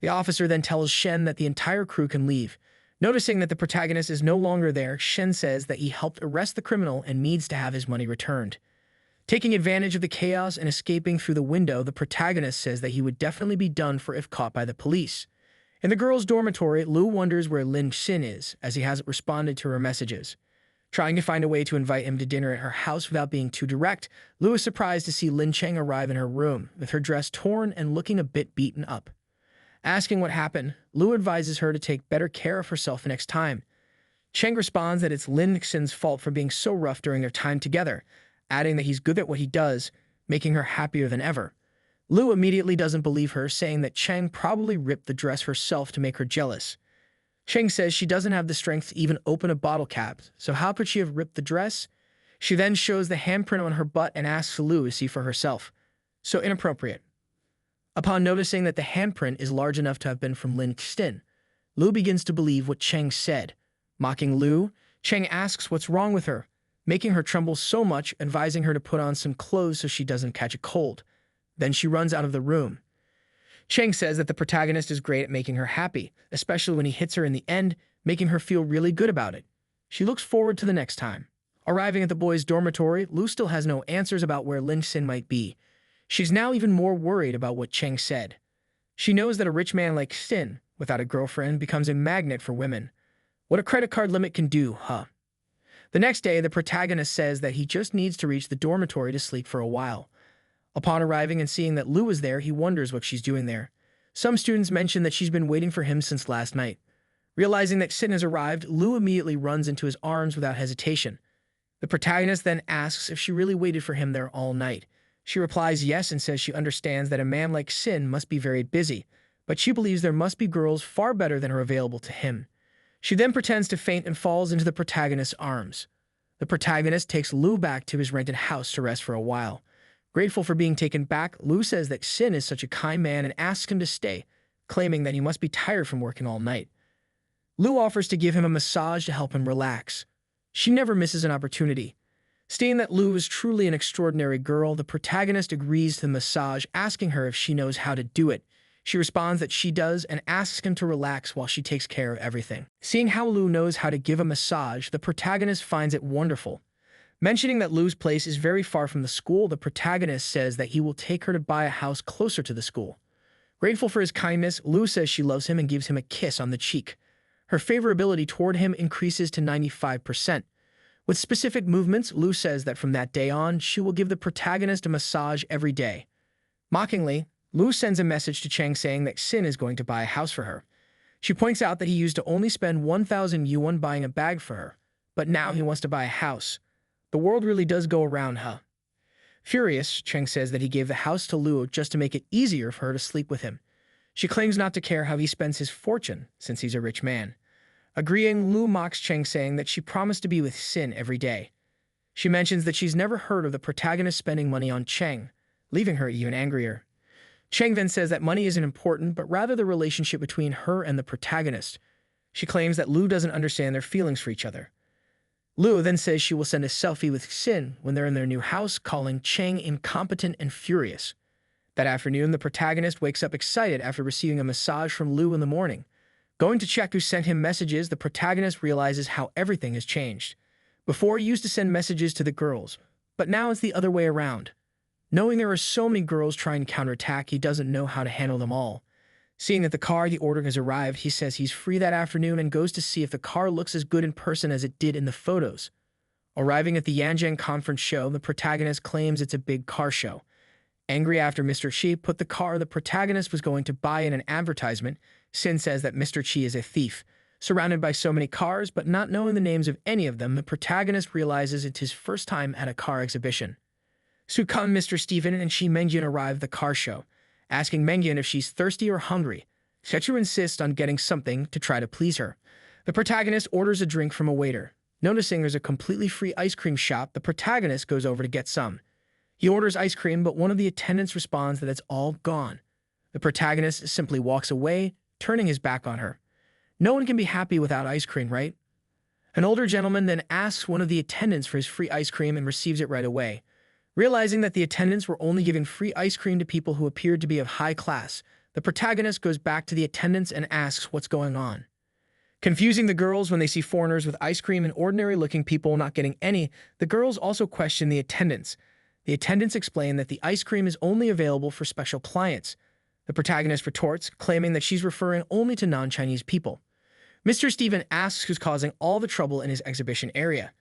The officer then tells Shen that the entire crew can leave. Noticing that the protagonist is no longer there, Shen says that he helped arrest the criminal and needs to have his money returned. Taking advantage of the chaos and escaping through the window, the protagonist says that he would definitely be done for if caught by the police. In the girls' dormitory, Lu wonders where Lin Xin is, as he hasn't responded to her messages. Trying to find a way to invite him to dinner at her house without being too direct, Lu is surprised to see Lin Cheng arrive in her room, with her dress torn and looking a bit beaten up. Asking what happened, Lu advises her to take better care of herself next time. Cheng responds that it's Lin Xin's fault for being so rough during their time together, adding that he's good at what he does, making her happier than ever. Lu immediately doesn't believe her, saying that Cheng probably ripped the dress herself to make her jealous. Cheng says she doesn't have the strength to even open a bottle cap, so how could she have ripped the dress? She then shows the handprint on her butt and asks Lu to see for herself. So inappropriate. Upon noticing that the handprint is large enough to have been from Lin Xin, Lu begins to believe what Cheng said. Mocking Lu, Cheng asks what's wrong with her, making her tremble so much, advising her to put on some clothes so she doesn't catch a cold. Then she runs out of the room. Cheng says that the protagonist is great at making her happy, especially when he hits her in the end, making her feel really good about it. She looks forward to the next time. Arriving at the boys' dormitory, Lu still has no answers about where Lin Xin might be. She's now even more worried about what Cheng said. She knows that a rich man like Xin, without a girlfriend, becomes a magnet for women. What a credit card limit can do, huh? The next day, the protagonist says that he just needs to reach the dormitory to sleep for a while. Upon arriving and seeing that Lu is there, he wonders what she's doing there. Some students mention that she's been waiting for him since last night. Realizing that Xin has arrived, Lu immediately runs into his arms without hesitation. The protagonist then asks if she really waited for him there all night. She replies yes and says she understands that a man like Xin must be very busy, but she believes there must be girls far better than are available to him. She then pretends to faint and falls into the protagonist's arms. The protagonist takes Lu back to his rented house to rest for a while. Grateful for being taken back, Lu says that Xin is such a kind man and asks him to stay, claiming that he must be tired from working all night. Lu offers to give him a massage to help him relax. She never misses an opportunity. Stating that Lu is truly an extraordinary girl, the protagonist agrees to the massage, asking her if she knows how to do it. She responds that she does and asks him to relax while she takes care of everything. Seeing how Lu knows how to give a massage, the protagonist finds it wonderful. Mentioning that Lu's place is very far from the school, the protagonist says that he will take her to buy a house closer to the school. Grateful for his kindness, Lu says she loves him and gives him a kiss on the cheek. Her favorability toward him increases to 95%. With specific movements, Lu says that from that day on, she will give the protagonist a massage every day. Mockingly, Lu sends a message to Cheng saying that Sin is going to buy a house for her. She points out that he used to only spend 1,000 yuan buying a bag for her, but now he wants to buy a house. The world really does go around, huh? Furious, Cheng says that he gave the house to Lu just to make it easier for her to sleep with him. She claims not to care how he spends his fortune, since he's a rich man. Agreeing, Lu mocks Cheng, saying that she promised to be with Sin every day. She mentions that she's never heard of the protagonist spending money on Cheng, leaving her even angrier. Cheng then says that money isn't important, but rather the relationship between her and the protagonist. She claims that Lu doesn't understand their feelings for each other. Lu then says she will send a selfie with Sin when they're in their new house, calling Cheng incompetent and furious. That afternoon, the protagonist wakes up excited after receiving a massage from Lu in the morning. Going to check who sent him messages, the protagonist realizes how everything has changed. Before, he used to send messages to the girls, but now it's the other way around. Knowing there are so many girls trying to counterattack, he doesn't know how to handle them all. Seeing that the car he ordered has arrived, he says he's free that afternoon and goes to see if the car looks as good in person as it did in the photos. Arriving at the Yanjiang conference show, the protagonist claims it's a big car show. Angry after Mr. Chi put the car the protagonist was going to buy in an advertisement, Sin says that Mr. Chi is a thief. Surrounded by so many cars, but not knowing the names of any of them, the protagonist realizes it's his first time at a car exhibition. Sukan, Mr. Stephen, and Shi Mengyun arrive at the car show, asking Mengyun if she's thirsty or hungry. Sechu insists on getting something to try to please her. The protagonist orders a drink from a waiter. Noticing there's a completely free ice cream shop, the protagonist goes over to get some. He orders ice cream, but one of the attendants responds that it's all gone. The protagonist simply walks away, turning his back on her. No one can be happy without ice cream, right? An older gentleman then asks one of the attendants for his free ice cream and receives it right away. Realizing that the attendants were only giving free ice cream to people who appeared to be of high class, the protagonist goes back to the attendants and asks what's going on. Confusing the girls when they see foreigners with ice cream and ordinary-looking people not getting any, the girls also question the attendants. The attendants explain that the ice cream is only available for special clients. The protagonist retorts, claiming that she's referring only to non-Chinese people. Mr. Stephen asks who's causing all the trouble in his exhibition area.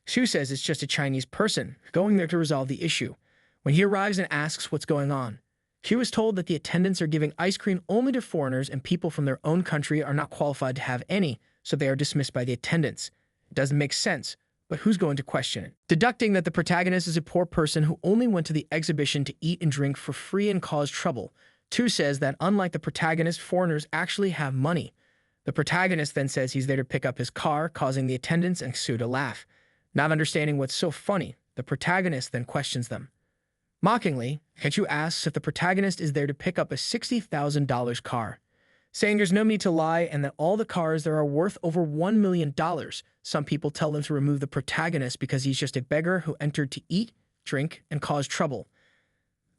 Shu says it's just a Chinese person, going there to resolve the issue. When he arrives and asks what's going on, Shu is told that the attendants are giving ice cream only to foreigners and people from their own country are not qualified to have any, so they are dismissed by the attendants. It doesn't make sense, but who's going to question it? Deducting that the protagonist is a poor person who only went to the exhibition to eat and drink for free and cause trouble, Tu says that unlike the protagonist, foreigners actually have money. The protagonist then says he's there to pick up his car, causing the attendants and Sue to laugh. Not understanding what's so funny, the protagonist then questions them. Mockingly, Kechu asks if the protagonist is there to pick up a $60,000 car, saying there's no need to lie and that all the cars there are worth over $1 million. Some people tell them to remove the protagonist because he's just a beggar who entered to eat, drink, and cause trouble.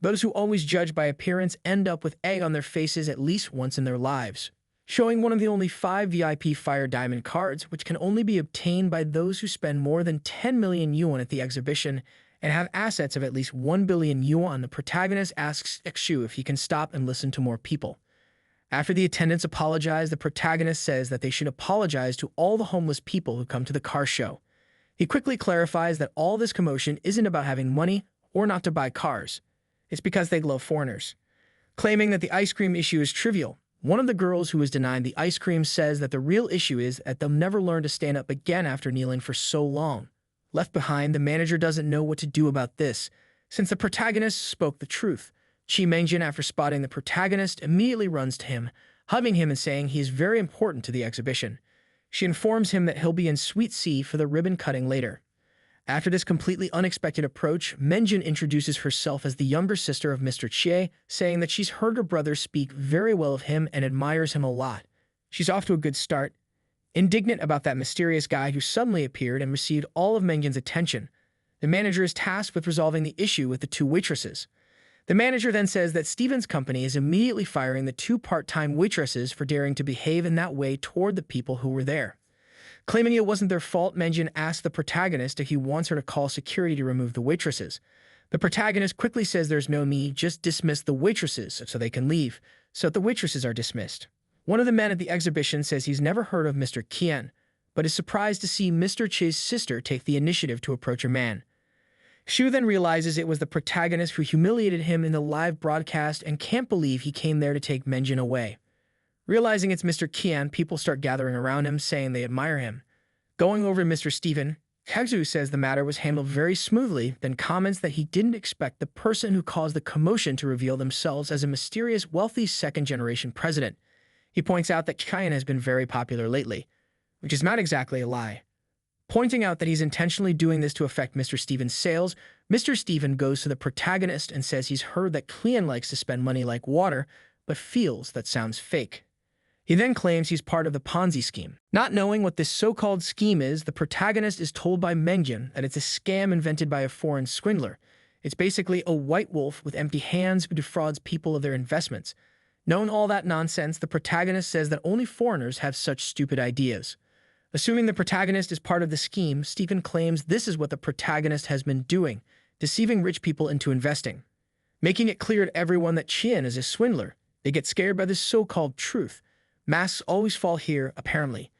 Those who always judge by appearance end up with egg on their faces at least once in their lives, showing one of the only 5 VIP Fire Diamond cards, which can only be obtained by those who spend more than 10 million yuan at the exhibition and have assets of at least 1 billion yuan. The protagonist asks Xu if he can stop and listen to more people. After the attendants apologize, the protagonist says that they should apologize to all the homeless people who come to the car show. He quickly clarifies that all this commotion isn't about having money or not to buy cars. It's because they love foreigners. Claiming that the ice cream issue is trivial, one of the girls who was denied the ice cream says that the real issue is that they'll never learn to stand up again after kneeling for so long. Left behind, the manager doesn't know what to do about this, since the protagonist spoke the truth. Qi Mengjin, after spotting the protagonist, immediately runs to him, hugging him and saying he is very important to the exhibition. She informs him that he'll be in Suite C for the ribbon cutting later. After this completely unexpected approach, Menjin introduces herself as the younger sister of Mr. Chie, saying that she's heard her brother speak very well of him and admires him a lot. She's off to a good start. Indignant about that mysterious guy who suddenly appeared and received all of Menjin's attention, the manager is tasked with resolving the issue with the 2 waitresses. The manager then says that Steven's company is immediately firing the 2 part-time waitresses for daring to behave in that way toward the people who were there. Claiming it wasn't their fault, Menjin asks the protagonist if he wants her to call security to remove the waitresses. The protagonist quickly says there's no need, just dismiss the waitresses so they can leave, so the waitresses are dismissed. One of the men at the exhibition says he's never heard of Mr. Qian, but is surprised to see Mr. Chi's sister take the initiative to approach a man. Shu then realizes it was the protagonist who humiliated him in the live broadcast and can't believe he came there to take Menjin away. Realizing it's Mr. Kian, people start gathering around him, saying they admire him. Going over to Mr. Steven, Kazu says the matter was handled very smoothly, then comments that he didn't expect the person who caused the commotion to reveal themselves as a mysterious, wealthy second-generation president. He points out that Kian has been very popular lately, which is not exactly a lie. Pointing out that he's intentionally doing this to affect Mr. Steven's sales, Mr. Steven goes to the protagonist and says he's heard that Kian likes to spend money like water, but feels that sounds fake. He then claims he's part of the Ponzi scheme. Not knowing what this so-called scheme is, the protagonist is told by Mengjin that it's a scam invented by a foreign swindler. It's basically a white wolf with empty hands who defrauds people of their investments. Knowing all that nonsense, the protagonist says that only foreigners have such stupid ideas. Assuming the protagonist is part of the scheme, Stephen claims this is what the protagonist has been doing, deceiving rich people into investing. Making it clear to everyone that Qian is a swindler, they get scared by this so-called truth. Masks always fall here, apparently.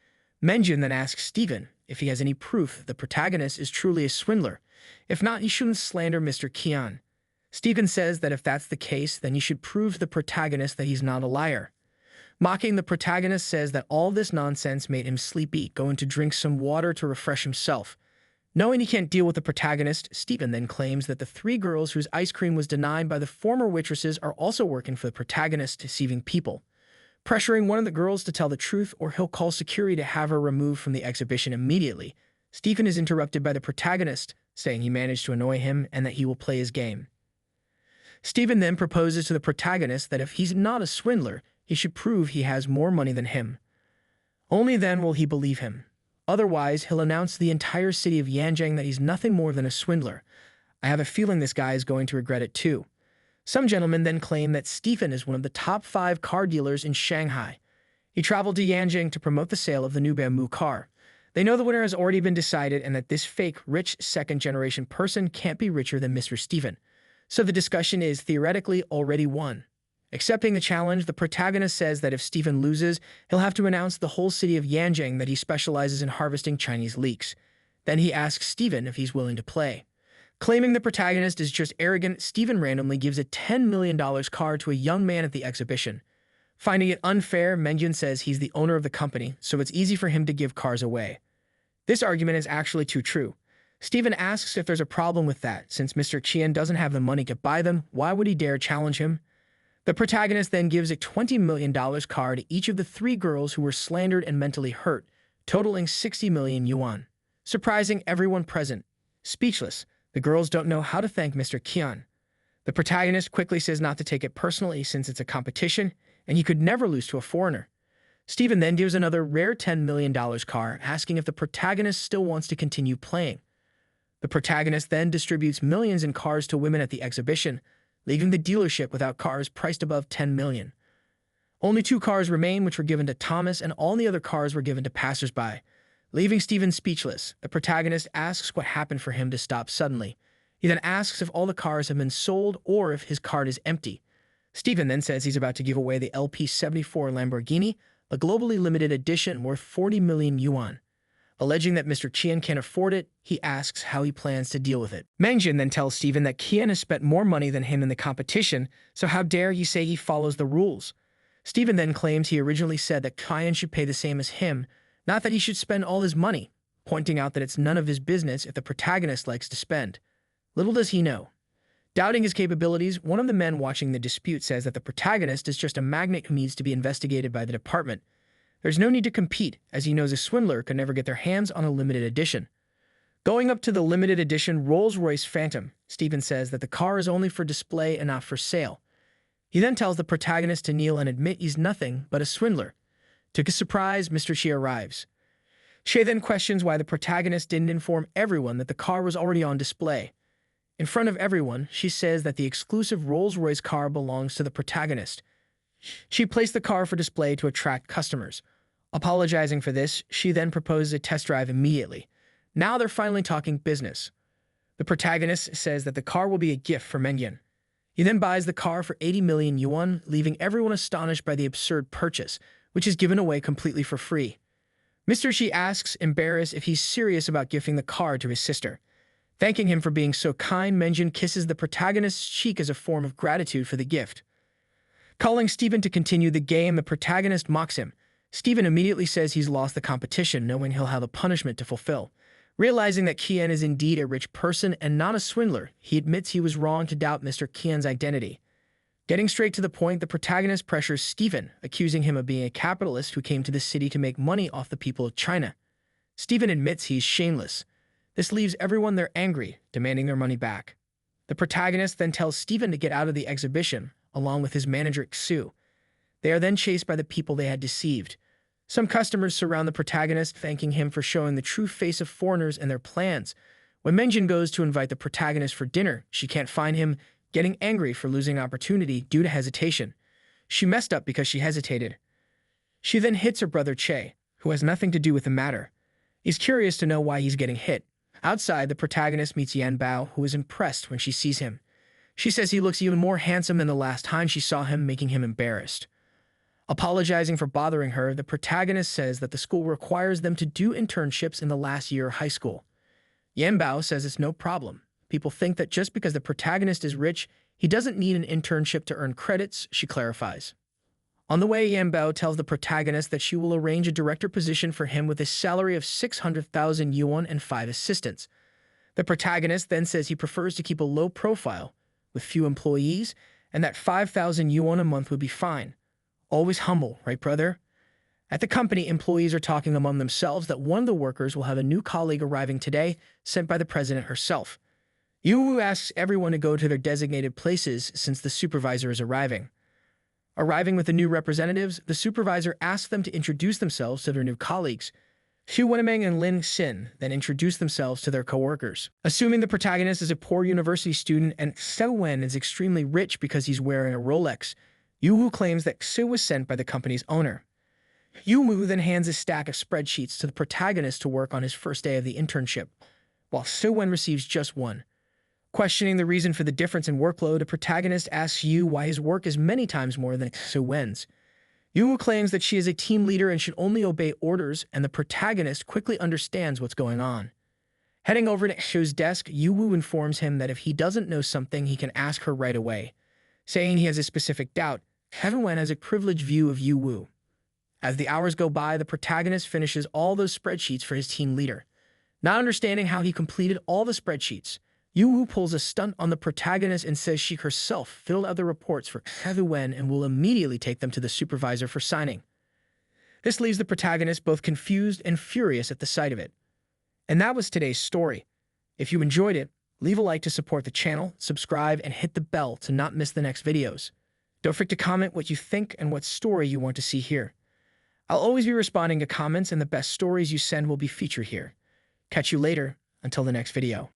Menjin then asks Stephen if he has any proof the protagonist is truly a swindler. If not, he shouldn't slander Mr. Kian. Stephen says that if that's the case, then he should prove to the protagonist that he's not a liar. Mocking the protagonist says that all this nonsense made him sleepy, going to drink some water to refresh himself. Knowing he can't deal with the protagonist, Stephen then claims that the three girls whose ice cream was denied by the former waitresses are also working for the protagonist, deceiving people. Pressuring one of the girls to tell the truth or he'll call security to have her removed from the exhibition immediately. Stephen is interrupted by the protagonist, saying he managed to annoy him and that he will play his game. Stephen then proposes to the protagonist that if he's not a swindler, he should prove he has more money than him. Only then will he believe him. Otherwise, he'll announce to the entire city of Yanjiang that he's nothing more than a swindler. I have a feeling this guy is going to regret it too. Some gentlemen then claim that Stephen is one of the top 5 car dealers in Shanghai. He traveled to Yanjiang to promote the sale of the new bamboo car. They know the winner has already been decided and that this fake, rich, second-generation person can't be richer than Mr. Stephen. So the discussion is theoretically already won. Accepting the challenge, the protagonist says that if Stephen loses, he'll have to announce to the whole city of Yanjiang that he specializes in harvesting Chinese leeks. Then he asks Stephen if he's willing to play. Claiming the protagonist is just arrogant, Stephen randomly gives a $10 million car to a young man at the exhibition. Finding it unfair, Menjin says he's the owner of the company, so it's easy for him to give cars away. This argument is actually too true. Stephen asks if there's a problem with that. Since Mr. Qian doesn't have the money to buy them, why would he dare challenge him? The protagonist then gives a $20 million car to each of the 3 girls who were slandered and mentally hurt, totaling 60 million yuan. Surprising everyone present. Speechless, the girls don't know how to thank Mr. Qian. The protagonist quickly says not to take it personally since it's a competition, and he could never lose to a foreigner. Stephen then gives another rare $10 million car, asking if the protagonist still wants to continue playing. The protagonist then distributes millions in cars to women at the exhibition, leaving the dealership without cars priced above 10 million. Only 2 cars remain, which were given to Thomas, and all the other cars were given to passersby. Leaving Stephen speechless, the protagonist asks what happened for him to stop suddenly. He then asks if all the cars have been sold or if his cart is empty. Stephen then says he's about to give away the LP74 Lamborghini, a globally limited edition worth 40 million yuan. Alleging that Mr. Qian can't afford it, he asks how he plans to deal with it. Mengjin then tells Stephen that Qian has spent more money than him in the competition, so how dare he say he follows the rules. Stephen then claims he originally said that Qian should pay the same as him, not that he should spend all his money, pointing out that it's none of his business if the protagonist likes to spend. Little does he know. Doubting his capabilities, one of the men watching the dispute says that the protagonist is just a magnet who needs to be investigated by the department. There's no need to compete, as he knows a swindler could never get their hands on a limited edition. Going up to the limited edition Rolls-Royce Phantom, Stephen says that the car is only for display and not for sale. He then tells the protagonist to kneel and admit he's nothing but a swindler. To his surprise, Mr. Xie arrives. Xie then questions why the protagonist didn't inform everyone that the car was already on display. In front of everyone, she says that the exclusive Rolls-Royce car belongs to the protagonist. She placed the car for display to attract customers. Apologizing for this, she then proposes a test drive immediately. Now they're finally talking business. The protagonist says that the car will be a gift for Mengyun. He then buys the car for 80 million yuan, leaving everyone astonished by the absurd purchase, which is given away completely for free. Mr. Shi asks, embarrassed, if he's serious about gifting the card to his sister. Thanking him for being so kind, Menjin kisses the protagonist's cheek as a form of gratitude for the gift. Calling Steven to continue the game, the protagonist mocks him. Steven immediately says he's lost the competition, knowing he'll have a punishment to fulfill. Realizing that Kian is indeed a rich person and not a swindler, he admits he was wrong to doubt Mr. Kian's identity. Getting straight to the point, the protagonist pressures Steven, accusing him of being a capitalist who came to the city to make money off the people of China. Steven admits he's shameless. This leaves everyone there angry, demanding their money back. The protagonist then tells Steven to get out of the exhibition, along with his manager Xu. They are then chased by the people they had deceived. Some customers surround the protagonist, thanking him for showing the true face of foreigners and their plans. When Menjin goes to invite the protagonist for dinner, she can't find him, getting angry for losing opportunity due to hesitation. She messed up because she hesitated. She then hits her brother Che, who has nothing to do with the matter. He's curious to know why he's getting hit. Outside, the protagonist meets Yan Bao, who is impressed when she sees him. She says he looks even more handsome than the last time she saw him, making him embarrassed. Apologizing for bothering her, the protagonist says that the school requires them to do internships in the last year of high school. Yan Bao says it's no problem. People think that just because the protagonist is rich, he doesn't need an internship to earn credits, she clarifies. On the way, Yan Bao tells the protagonist that she will arrange a director position for him with a salary of 600,000 yuan and 5 assistants. The protagonist then says he prefers to keep a low profile, with few employees, and that 5,000 yuan a month would be fine. Always humble, right, brother? At the company, employees are talking among themselves that one of the workers will have a new colleague arriving today, sent by the president herself. Yu asks everyone to go to their designated places since the supervisor is arriving. Arriving with the new representatives, the supervisor asks them to introduce themselves to their new colleagues. Xu Wenming and Lin Xin then introduce themselves to their co-workers. Assuming the protagonist is a poor university student and Xu Wen is extremely rich because he's wearing a Rolex, Yu Wu claims that Xu was sent by the company's owner. Yu Wu then hands a stack of spreadsheets to the protagonist to work on his first day of the internship, while Xu Wen receives just one. Questioning the reason for the difference in workload, the protagonist asks Yu why his work is many times more than Xu Wen's. Yu Wu claims that she is a team leader and should only obey orders, and the protagonist quickly understands what's going on. Heading over to Xu's desk, Yu Wu informs him that if he doesn't know something, he can ask her right away. Saying he has a specific doubt, Xu Wen has a privileged view of Yu Wu. As the hours go by, the protagonist finishes all those spreadsheets for his team leader. Not understanding how he completed all the spreadsheets, Yu Wu pulls a stunt on the protagonist and says she herself filled out the reports for Xu Wen and will immediately take them to the supervisor for signing. This leaves the protagonist both confused and furious at the sight of it. And that was today's story. If you enjoyed it, leave a like to support the channel, subscribe, and hit the bell to not miss the next videos. Don't forget to comment what you think and what story you want to see here. I'll always be responding to comments, and the best stories you send will be featured here. Catch you later. Until the next video.